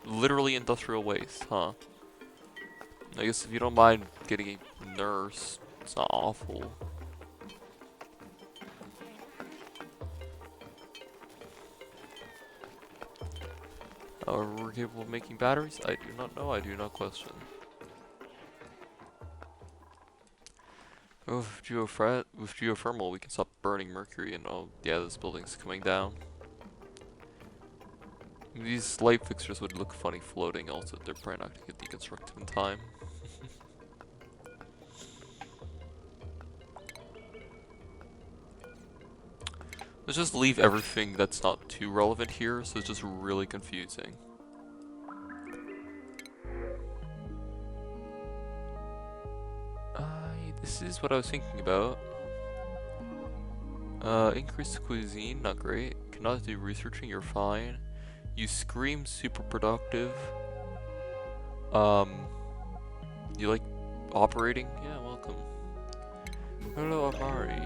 Literally industrial waste, huh? I guess if you don't mind getting a nurse, it's not awful. We're capable of making batteries? I do not know, I do not question. With geothermal, we can stop burning mercury and oh, yeah, this building's coming down. These light fixtures would look funny floating, also they're probably not going to get deconstructed in time. Let's just leave everything that's not too relevant here, so it's just really confusing. This is what I was thinking about. Increased cuisine, not great. Cannot do researching, you're fine. You scream, super productive. You like operating? Yeah, welcome. Hello, Amari.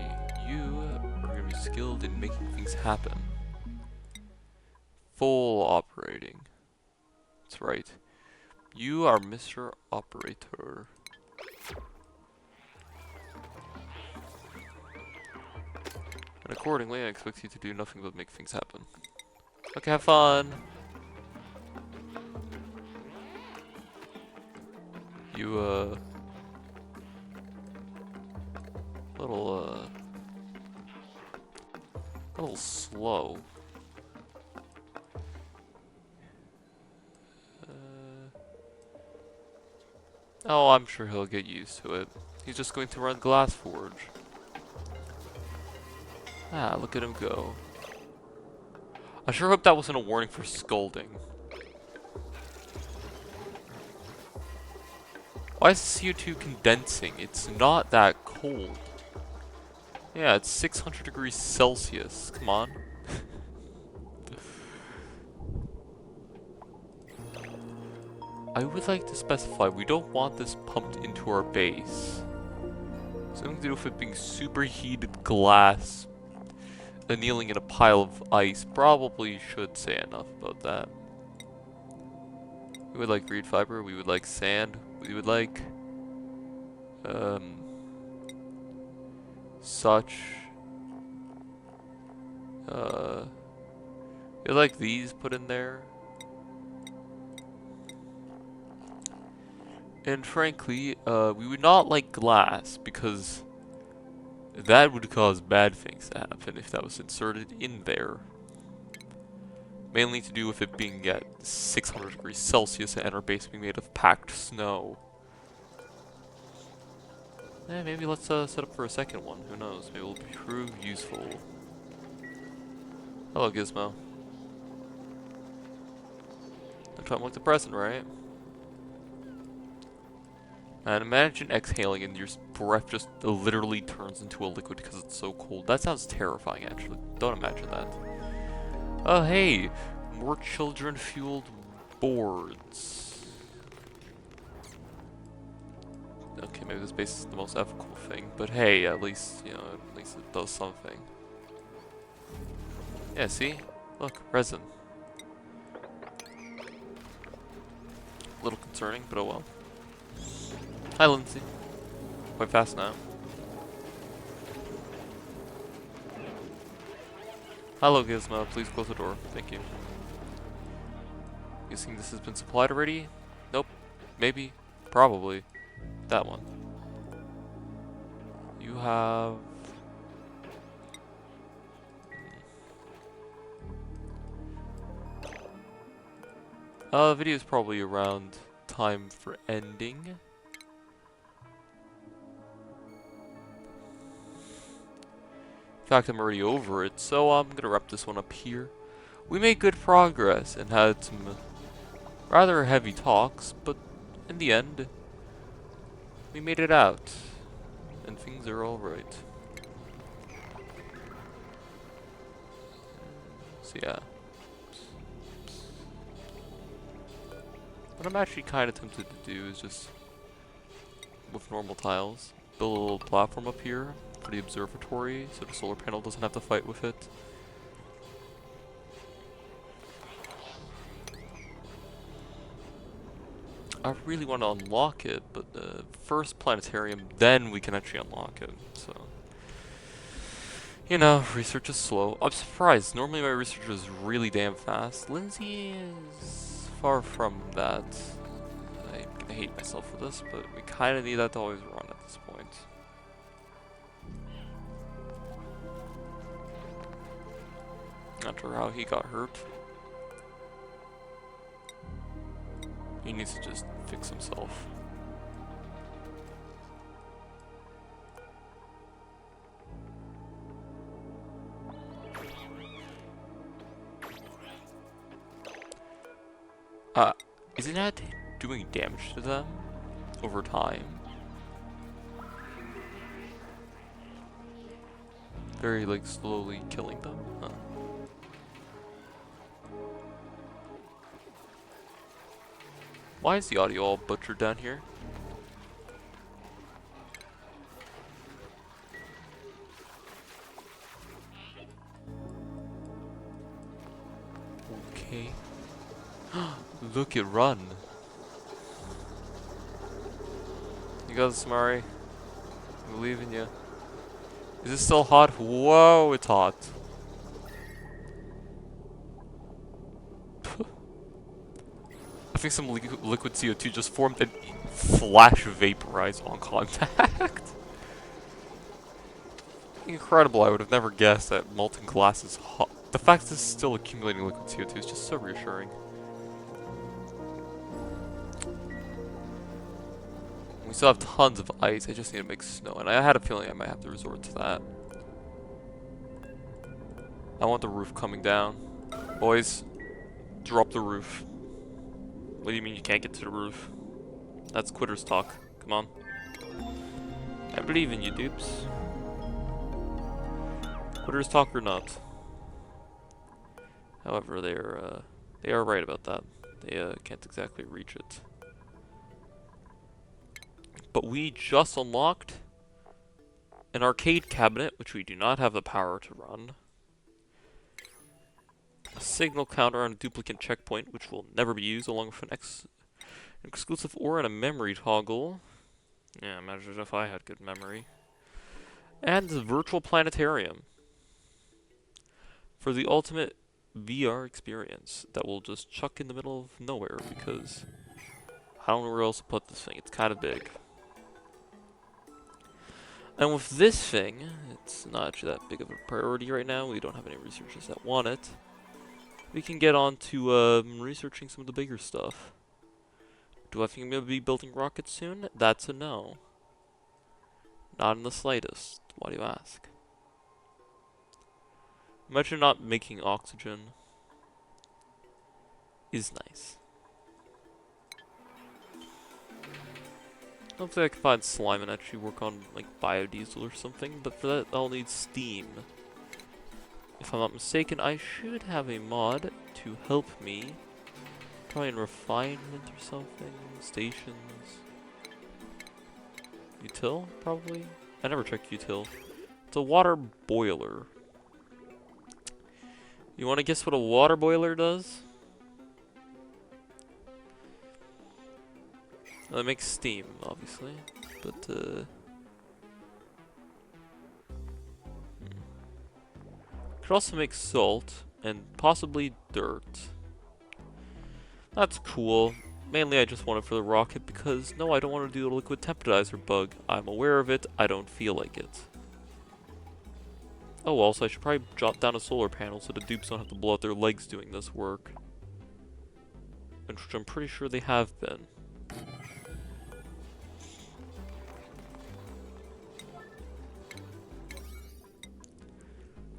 You are going to be skilled in making things happen. Full operating. That's right. You are Mr. Operator. And accordingly, I expect you to do nothing but make things happen. Okay, have fun! You, a little slow. Oh, I'm sure he'll get used to it. He's just going to run Glass Forge. Ah, look at him go. I sure hope that wasn't a warning for scolding. Why is CO2 condensing? It's not that cold. Yeah, it's 600 degrees Celsius. Come on. I would like to specify, we don't want this pumped into our base. Something to do with it being superheated glass annealing in a pile of ice. Probably should say enough about that. We would like reed fiber, we would like sand, we would like such. You like these put in there. And frankly, we would not like glass because that would cause bad things to happen if that was inserted in there. Mainly to do with it being at 600 degrees Celsius and our base being made of packed snow. Maybe let's set up for a second one. Who knows? Maybe it'll prove useful. Hello, Gizmo. Don't try to look the present, right? And imagine exhaling and your breath just literally turns into a liquid because it's so cold. That sounds terrifying, actually. Don't imagine that. Oh, hey! More children-fueled boards. Okay, maybe this base is the most ethical thing, but hey, at least, you know, at least it does something. Yeah, see? Look, resin. A little concerning, but oh well. Hi, Lindsay. Quite fast now. Hello, Gizmo. Please close the door. Thank you. Guessing this has been supplied already? Nope. Maybe. Probably. That one. You have... The video is probably around time for ending. In fact, I'm already over it, so I'm gonna wrap this one up here. We made good progress and had some rather heavy talks, but in the end, we made it out, and things are alright. So yeah. What I'm actually kind of tempted to do is just, with normal tiles, build a little platform up here for the observatory, so the solar panel doesn't have to fight with it. I really want to unlock it, but first planetarium, then we can actually unlock it, so... You know, research is slow. I'm surprised. Normally my research is really damn fast. Lindsay is far from that. I'm gonna hate myself for this, but we kind of need that to always run at this point. Not sure how he got hurt. He needs to just fix himself. Isn't that doing damage to them over time? Very, like, slowly killing them? Huh. Why is the audio all butchered down here? Okay. Look it run. You got this, Mari. I believe in you. Is it still hot? Whoa, it's hot. I think some liquid CO2 just formed and flash vaporized on contact. Incredible, I would have never guessed that molten glass is hot. The fact that it's still accumulating liquid CO2 is just so reassuring. We still have tons of ice, I just need to make snow, and I had a feeling I might have to resort to that. I want the roof coming down. Boys, drop the roof. What do you mean you can't get to the roof? That's quitters talk. Come on. I believe in you, dupes. Quitters talk or not. However, they are right about that. They can't exactly reach it. But we just unlocked an arcade cabinet, which we do not have the power to run. A signal counter on a duplicate checkpoint, which will never be used, along with an exclusive ore and a memory toggle. Yeah, imagine if I had good memory. And the virtual planetarium for the ultimate VR experience that we'll just chuck in the middle of nowhere because I don't know where else to put this thing. It's kind of big. And with this thing, it's not actually that big of a priority right now. We don't have any researchers that want it. We can get on to researching some of the bigger stuff. Do I think I'm going to be building rockets soon? That's a no. Not in the slightest. Why do you ask? Imagine not making oxygen is nice. Hopefully I can find slime and actually work on like biodiesel or something, but for that I'll need steam. If I'm not mistaken, I should have a mod to help me. Probably in refinement or something. Stations. Util, probably? I never checked util. It's a water boiler. You want to guess what a water boiler does? Well, it makes steam, obviously, but could also make salt and possibly dirt. That's cool. Mainly I just want it for the rocket because, no, I don't want to do the liquid temporizer bug. I'm aware of it, I don't feel like it. Oh, also I should probably drop down a solar panel so the dupes don't have to blow out their legs doing this work. Which I'm pretty sure they have been.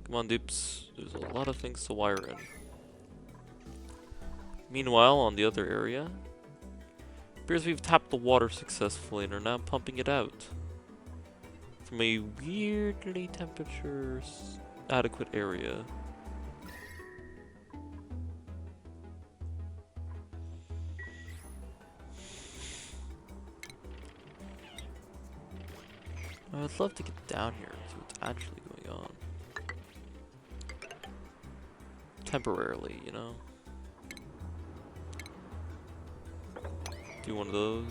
Come on, dupes. There's a lot of things to wire in. Meanwhile, on the other area, appears we've tapped the water successfully and are now pumping it out from a weirdly temperature adequate area. I'd love to get down here and see what's actually going on. Temporarily, you know? Do one of those.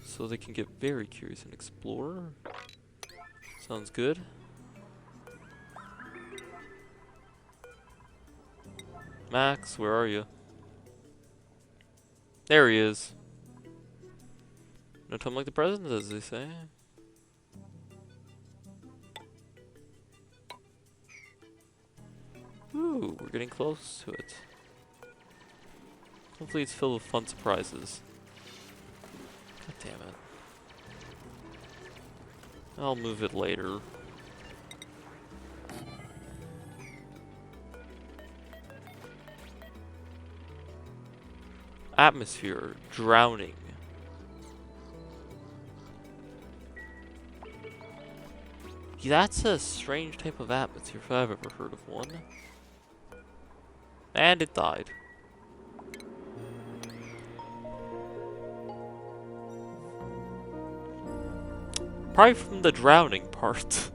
So they can get very curious and explore. Sounds good. Max, where are you? There he is. No time like the present, as they say. Ooh, we're getting close to it. Hopefully it's filled with fun surprises. God damn it. I'll move it later. Atmosphere, drowning. That's a strange type of atmosphere if I've ever heard of one. And it died. Probably from the drowning part.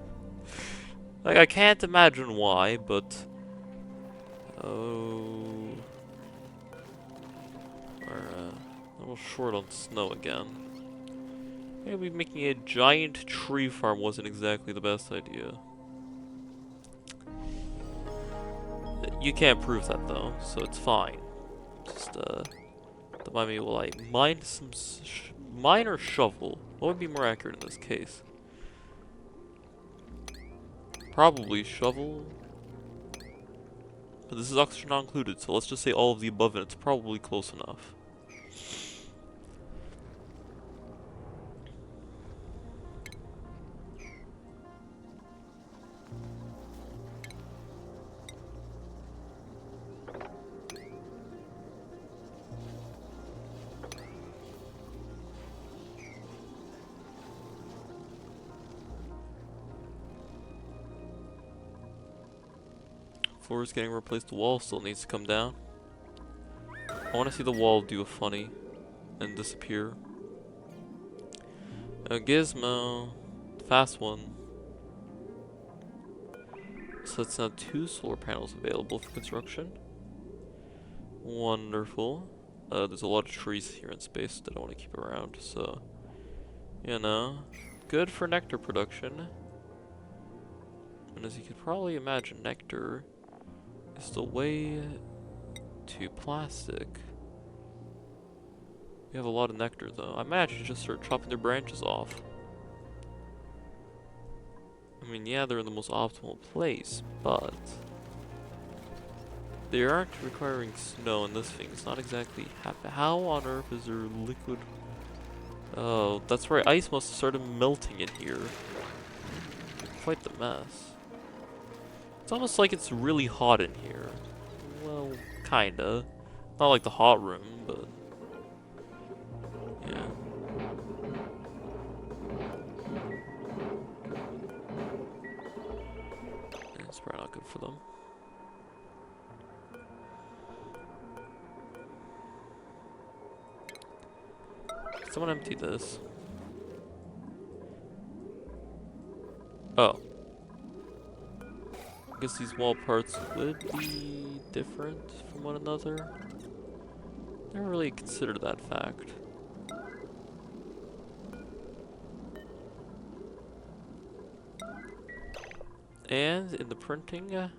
Like, I can't imagine why, but... Oh... We're a little short on snow again. Maybe making a giant tree farm wasn't exactly the best idea. You can't prove that though, so it's fine. Just, remind me, will I mine some... mine or shovel? What would be more accurate in this case? Probably shovel. But this is oxygen not included, so let's just say all of the above and it's probably close enough. Floor is getting replaced, the wall still needs to come down. I want to see the wall do a funny and disappear. A gizmo, fast one. So that's now 2 solar panels available for construction. Wonderful. There's a lot of trees here in space that I want to keep around, so, you know. good for nectar production. And as you could probably imagine, nectar is the way to plastic. We have a lot of nectar though. I might actually just start chopping their branches off. I mean, yeah, they're in the most optimal place, but they aren't requiring snow, and this thing's not exactly happy. How on earth is there liquid? Oh, that's right. Ice must have started melting in here. Quite the mess. It's almost like it's really hot in here. Well, kinda. Not like the hot room, but yeah. It's probably not good for them. Someone empty this. Oh. I guess these wall parts would be different from one another. Never really considered that fact. And in the printing, I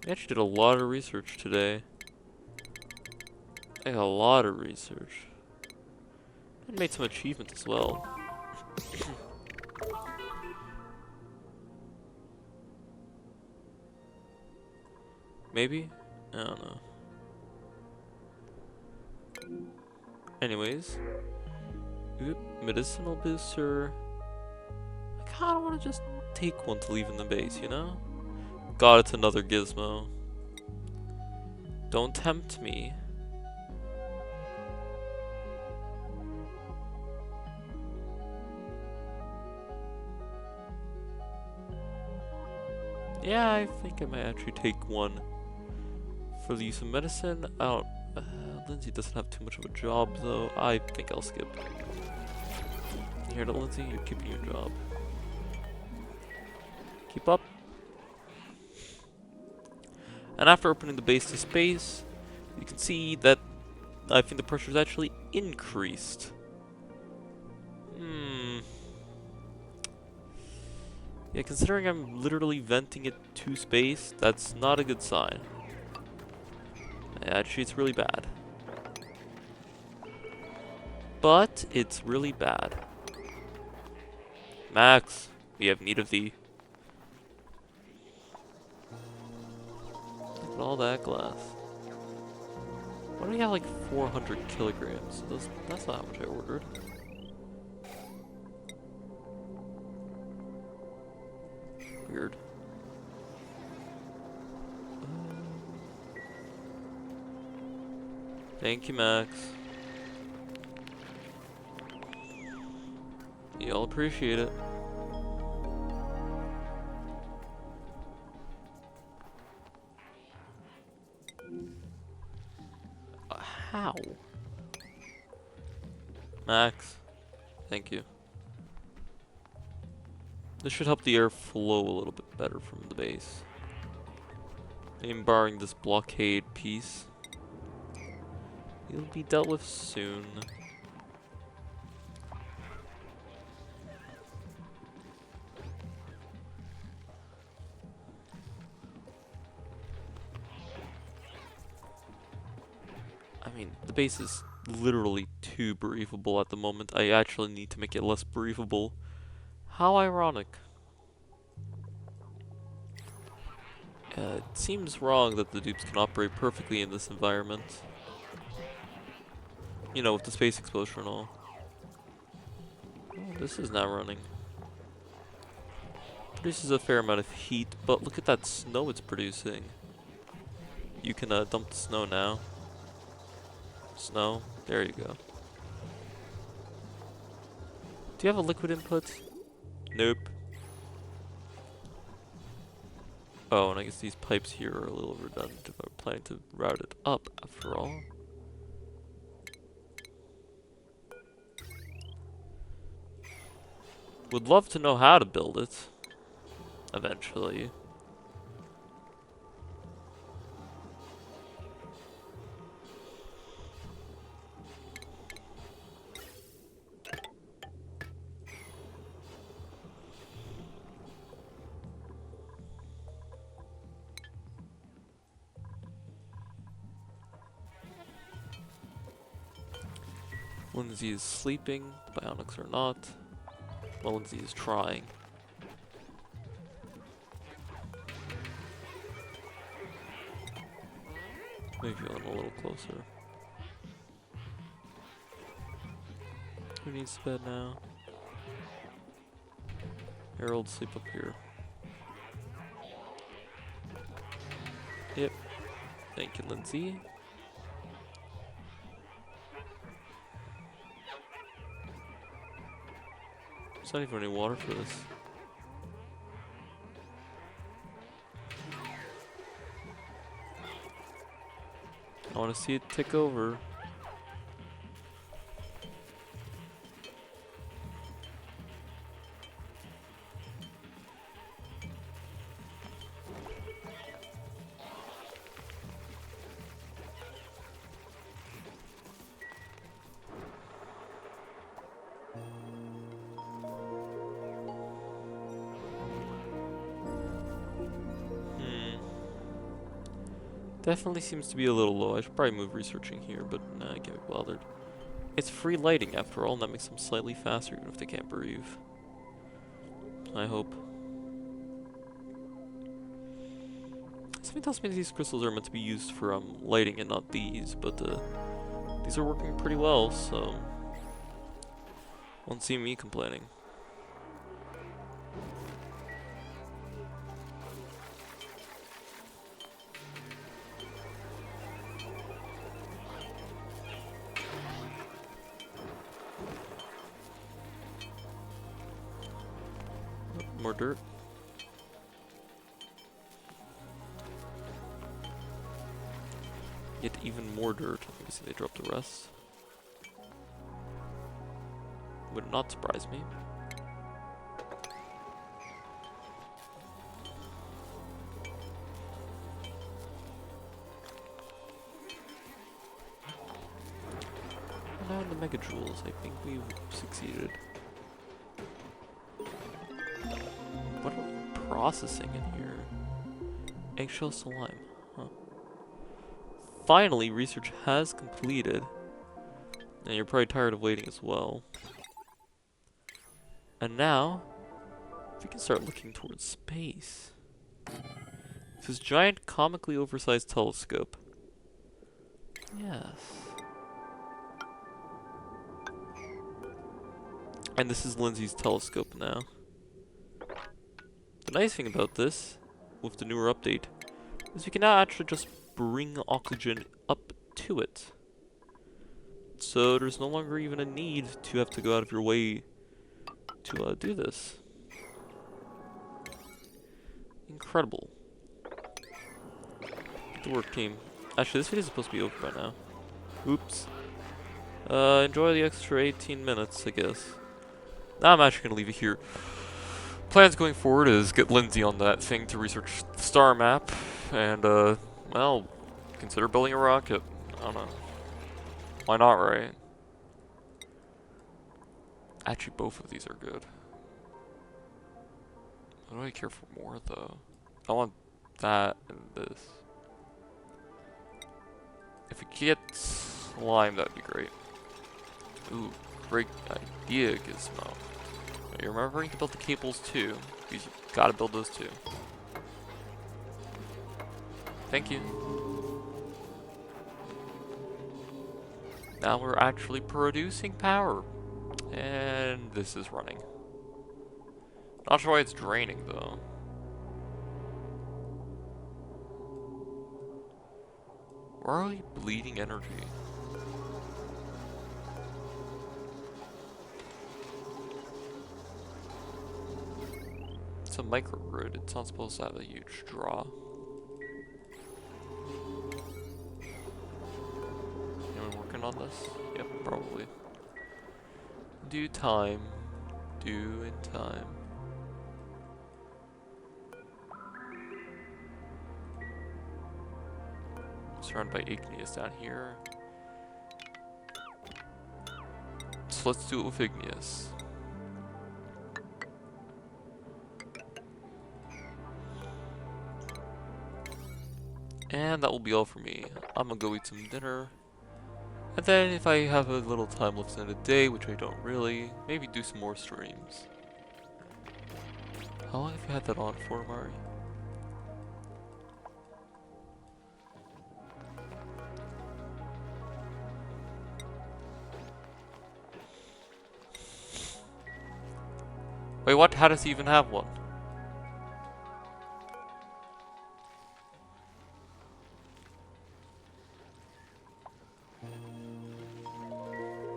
actually did a lot of research today. Like a lot of research. And made some achievements as well. Maybe? I don't know. Anyways. Oop, medicinal booster. I kinda wanna just take one to leave in the base, you know? God, it's another gizmo. Don't tempt me. Yeah, I think I might actually take one for the use of medicine. I don't. Lindsay doesn't have too much of a job, though. I think I'll skip. You hear that, Lindsay? You're keeping your job. Keep up. And after opening the base to space, you can see that I think the pressure's actually increased. Yeah, considering I'm literally venting it to space, that's not a good sign. Actually, it's really bad. But it's really bad. Max, we have need of thee. Look at all that glass. Why do we have like 400 kilograms? That's not how much I ordered. Weird. Thank you, Max. Y'all appreciate it. How? Max, thank you. This should help the air flow a little bit better from the base. I'm barring this blockade piece. It'll be dealt with soon. I mean, the base is literally too briefable at the moment. I actually need to make it less briefable. How ironic. It seems wrong that the dupes can operate perfectly in this environment. You know, with the space exposure and all. Oh, this is not running. Produces a fair amount of heat, but look at that snow it's producing. You can dump the snow now. Snow, there you go. Do you have a liquid input? Nope. Oh, and I guess these pipes here are a little redundant if I'm planning to route it up after all. Would love to know how to build it. Eventually. Lindsay is sleeping, the bionics are not. Well, Lindsay is trying. Maybe feeling a little closer. Who needs to bed now? Harold, sleep up here. Yep. Thank you, Lindsay. There's not even any water for this. I want to see it tick over. Definitely seems to be a little low. I should probably move researching here, but nah, I can't be bothered. It's free lighting after all, and that makes them slightly faster even if they can't breathe. I hope. Something tells me these crystals are meant to be used for lighting and not these, but these are working pretty well, so won't see me complaining. More dirt. Yet even more dirt. I guess they dropped the rest. Would not surprise me. Now in the Mega Jewels, I think we've succeeded. What are we processing in here? Eggshell slime, huh? Finally, research has completed. And you're probably tired of waiting as well. And now, we can start looking towards space. This giant, comically oversized telescope. Yes. And this is Lindsay's telescope now. The nice thing about this, with the newer update, is you can now actually just bring oxygen up to it. So there's no longer even a need to have to go out of your way to do this. Incredible. Good work, team. Actually, this video is supposed to be over by now. Oops. Enjoy the extra 18 minutes, I guess. Now I'm actually going to leave it here. Plans going forward is get Lindsay on that thing to research the star map, and, well, consider building a rocket. I don't know. Why not, right? Actually, both of these are good. I don't really care for more, though. I want that and this. If we get slime, that'd be great. Ooh, great idea, Gizmo. You're remembering to build the cables too, because you gotta build those too. Thank you. Now we're actually producing power. And this is running. Not sure why it's draining though. Where are we bleeding energy? It's a microgrid. It's not supposed to have a huge draw. Anyone working on this? Yep, probably. Due time. Due in time. Surrounded by igneous down here. So let's do it with igneous. And that will be all for me. I'm gonna go eat some dinner. And then if I have a little time left in a day, which I don't really, maybe do some more streams. How long have you had that on for, Mari? Wait, what? How does he even have one?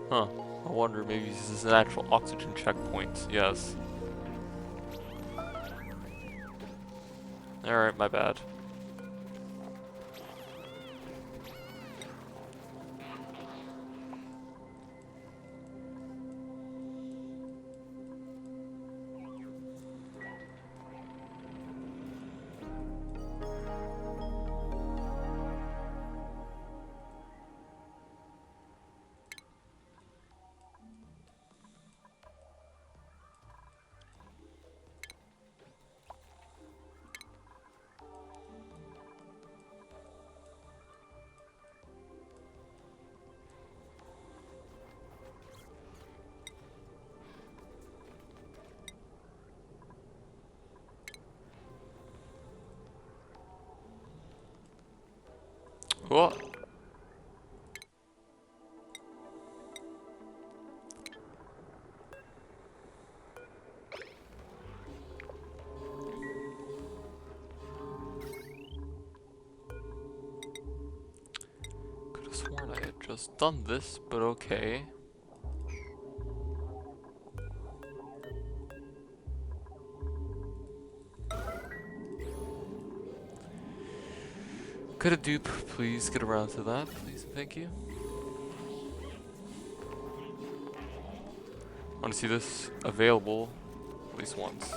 Huh. I wonder, maybe this is an actual oxygen checkpoint. Yes. Alright, my bad. What? Could have sworn I had just done this, but okay. Could a dupe please get around to that, please and thank you? I want to see this available at least once.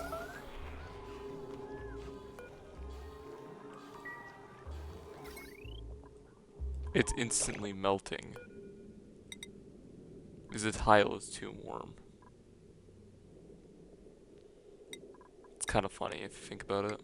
It's instantly melting. Because the tile is too warm. It's kind of funny if you think about it.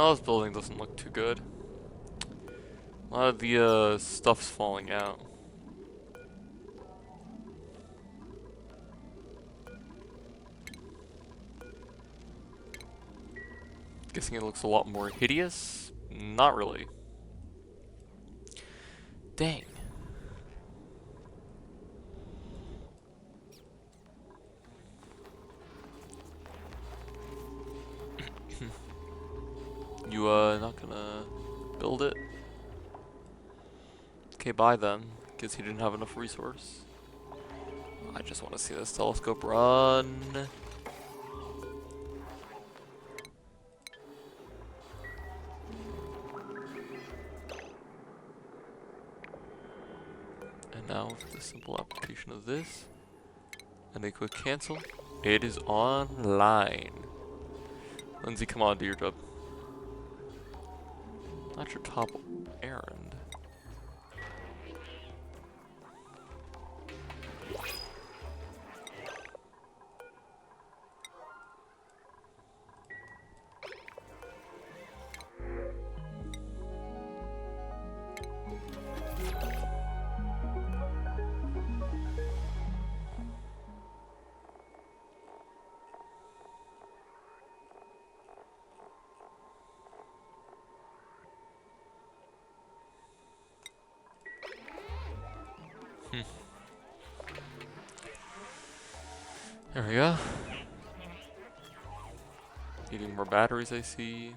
Oh, this building doesn't look too good. A lot of the stuff's falling out. Guessing it looks a lot more hideous? Not really. Dang. You not gonna build it? Okay, bye then. Guess he didn't have enough resource. I just want to see this telescope run. And now, with the simple application of this, and a quick cancel, it is online. Lindsay, come on, do your job. Not your top errand. There we go. Needing more batteries, I see.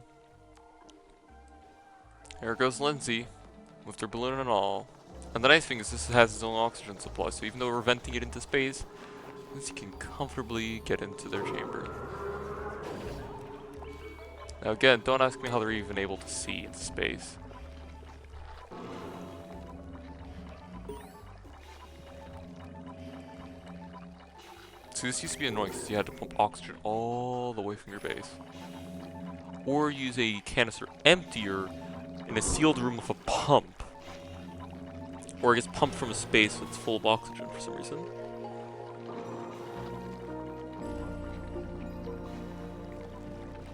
There goes Lindsay, with their balloon and all. And the nice thing is this has its own oxygen supply, so even though we're venting it into space, Lindsay can comfortably get into their chamber. Now again, don't ask me how they're even able to see into space. See, this used to be annoying since you had to pump oxygen all the way from your base. Or use a canister emptier in a sealed room with a pump. Or it gets pumped from a space that's full of oxygen for some reason.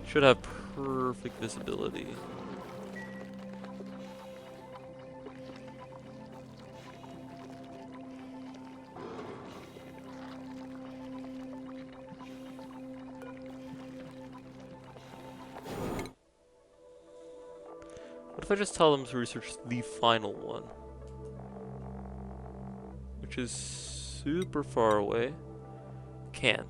Should have perfect visibility. What if I just tell them to research the final one? Which is super far away. Can't.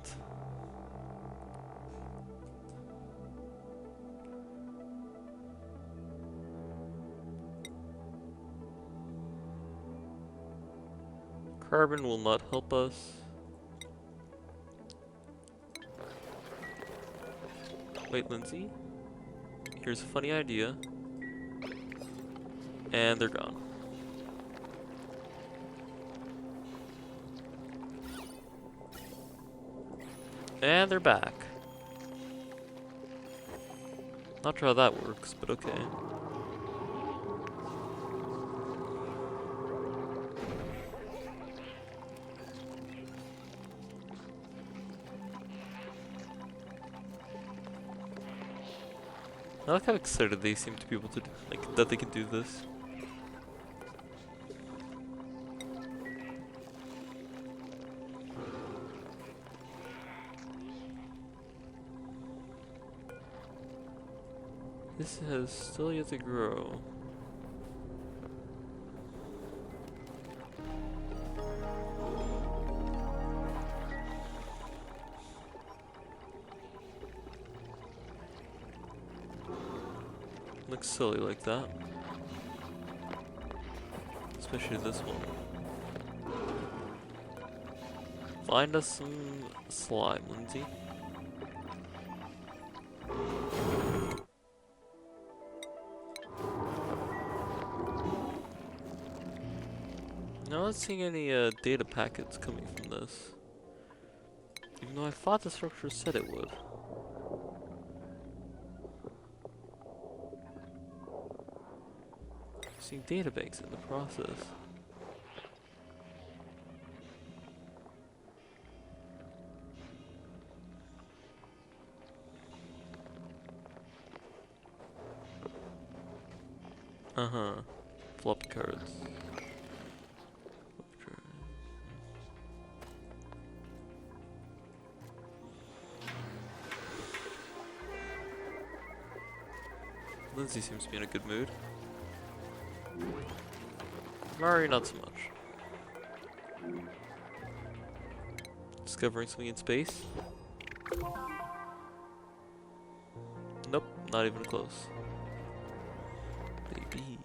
Carbon will not help us. Wait, Lindsay. Here's a funny idea. And they're gone. And they're back. Not sure how that works, but okay. I like how excited they seem to be able to do, like, that they can do this. This has still yet to grow. Looks silly like that. Especially this one. Find us some slime, Lindsay. Now, not seeing any data packets coming from this. Even though I thought the structure said it would. Seeing databanks in the process. Uh-huh. Floppy cards. Lindsay seems to be in a good mood. Mari, not so much. Discovering something in space? Nope, not even close. Baby.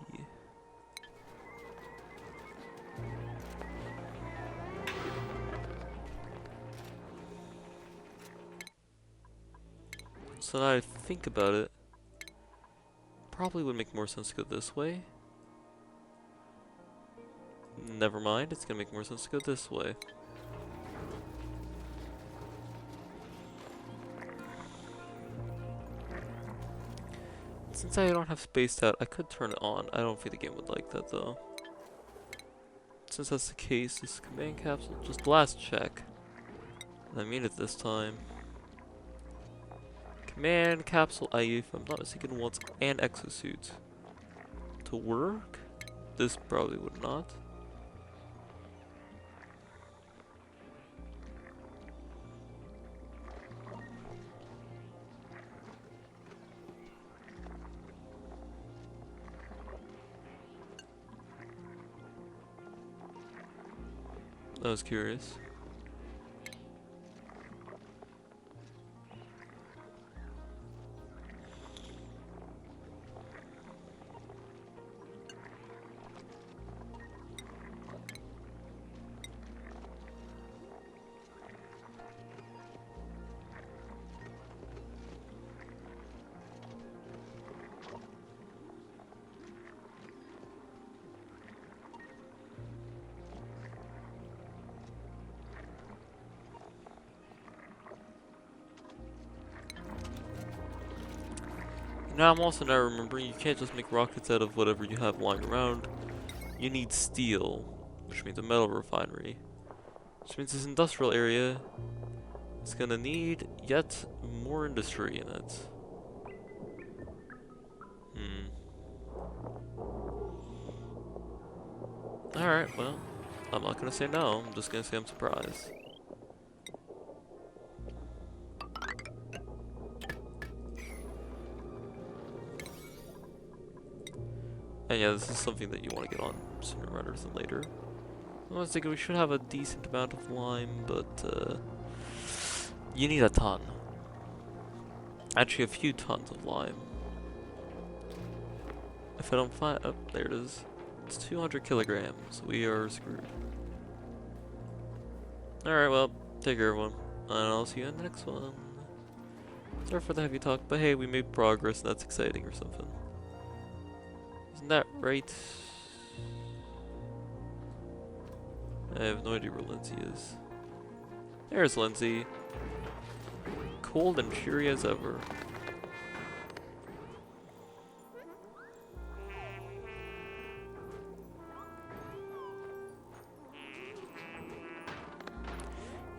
So now I think about it, probably would make more sense to go this way. Never mind, it's gonna make more sense to go this way. Since I don't have spaced out, I could turn it on. I don't think the game would like that though. Since that's the case, this command capsule, just last check. I mean it this time. Command capsule, if I'm not mistaken, wants an exosuit to work. This probably would not. I was curious. Now I'm also now remembering you can't just make rockets out of whatever you have lying around. You need steel, which means a metal refinery. Which means this industrial area is gonna need yet more industry in it. Alright, well, I'm not gonna say no, I'm just gonna say I'm surprised. And yeah, this is something that you want to get on sooner rather than later. I was thinking we should have a decent amount of lime, but you need a ton. Actually, a few tons of lime. If I don't find... oh, there it is. It's 200 kilograms. We are screwed. Alright, well, take care everyone. And I'll see you in the next one. Sorry for the heavy talk, but hey, we made progress and that's exciting or something. Isn't that right? I have no idea where Lindsay is. There's Lindsay. Cold and cheery as ever.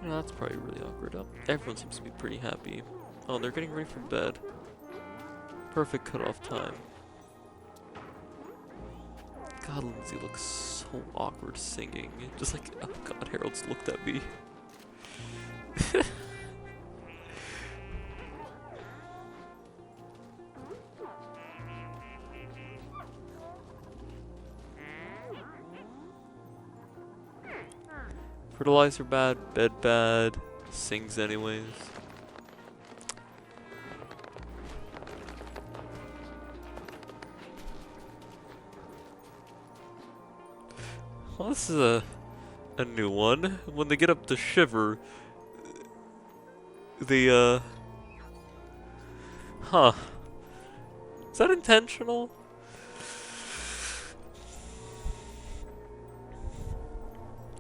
You know, that's probably really awkward. Oh, everyone seems to be pretty happy. Oh, they're getting ready for bed. Perfect cutoff time. God, Lindsay looks so awkward singing. Just like, oh god, Harold's looked at me. Fertilizer bad, bed bad, sings anyways. Well, this is a new one. When they get up to shiver, they huh. Is that intentional?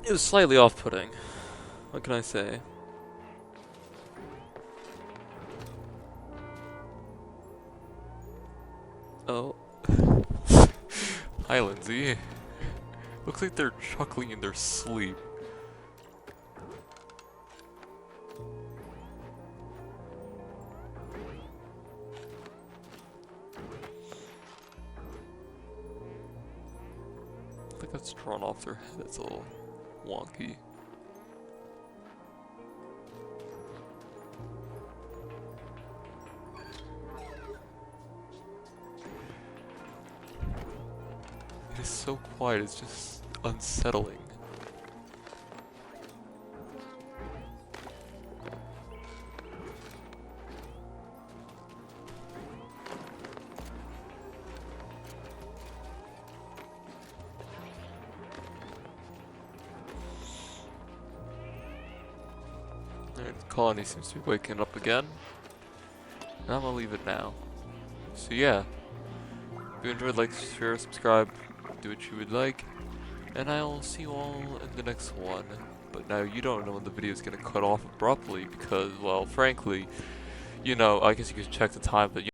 It was slightly off-putting. What can I say? Oh. Hi, Lindsay. Looks like they're chuckling in their sleep. I think that's drawn off their head. It's a little wonky. It is so quiet, it's just unsettling. Alright, the colony seems to be waking up again. And I'm gonna leave it now. So yeah, if you enjoyed, like, share, subscribe, do what you would like, and I will see you all in the next one. But now you don't know when the video is gonna cut off abruptly because, well, frankly, you know, I guess you could check the time, but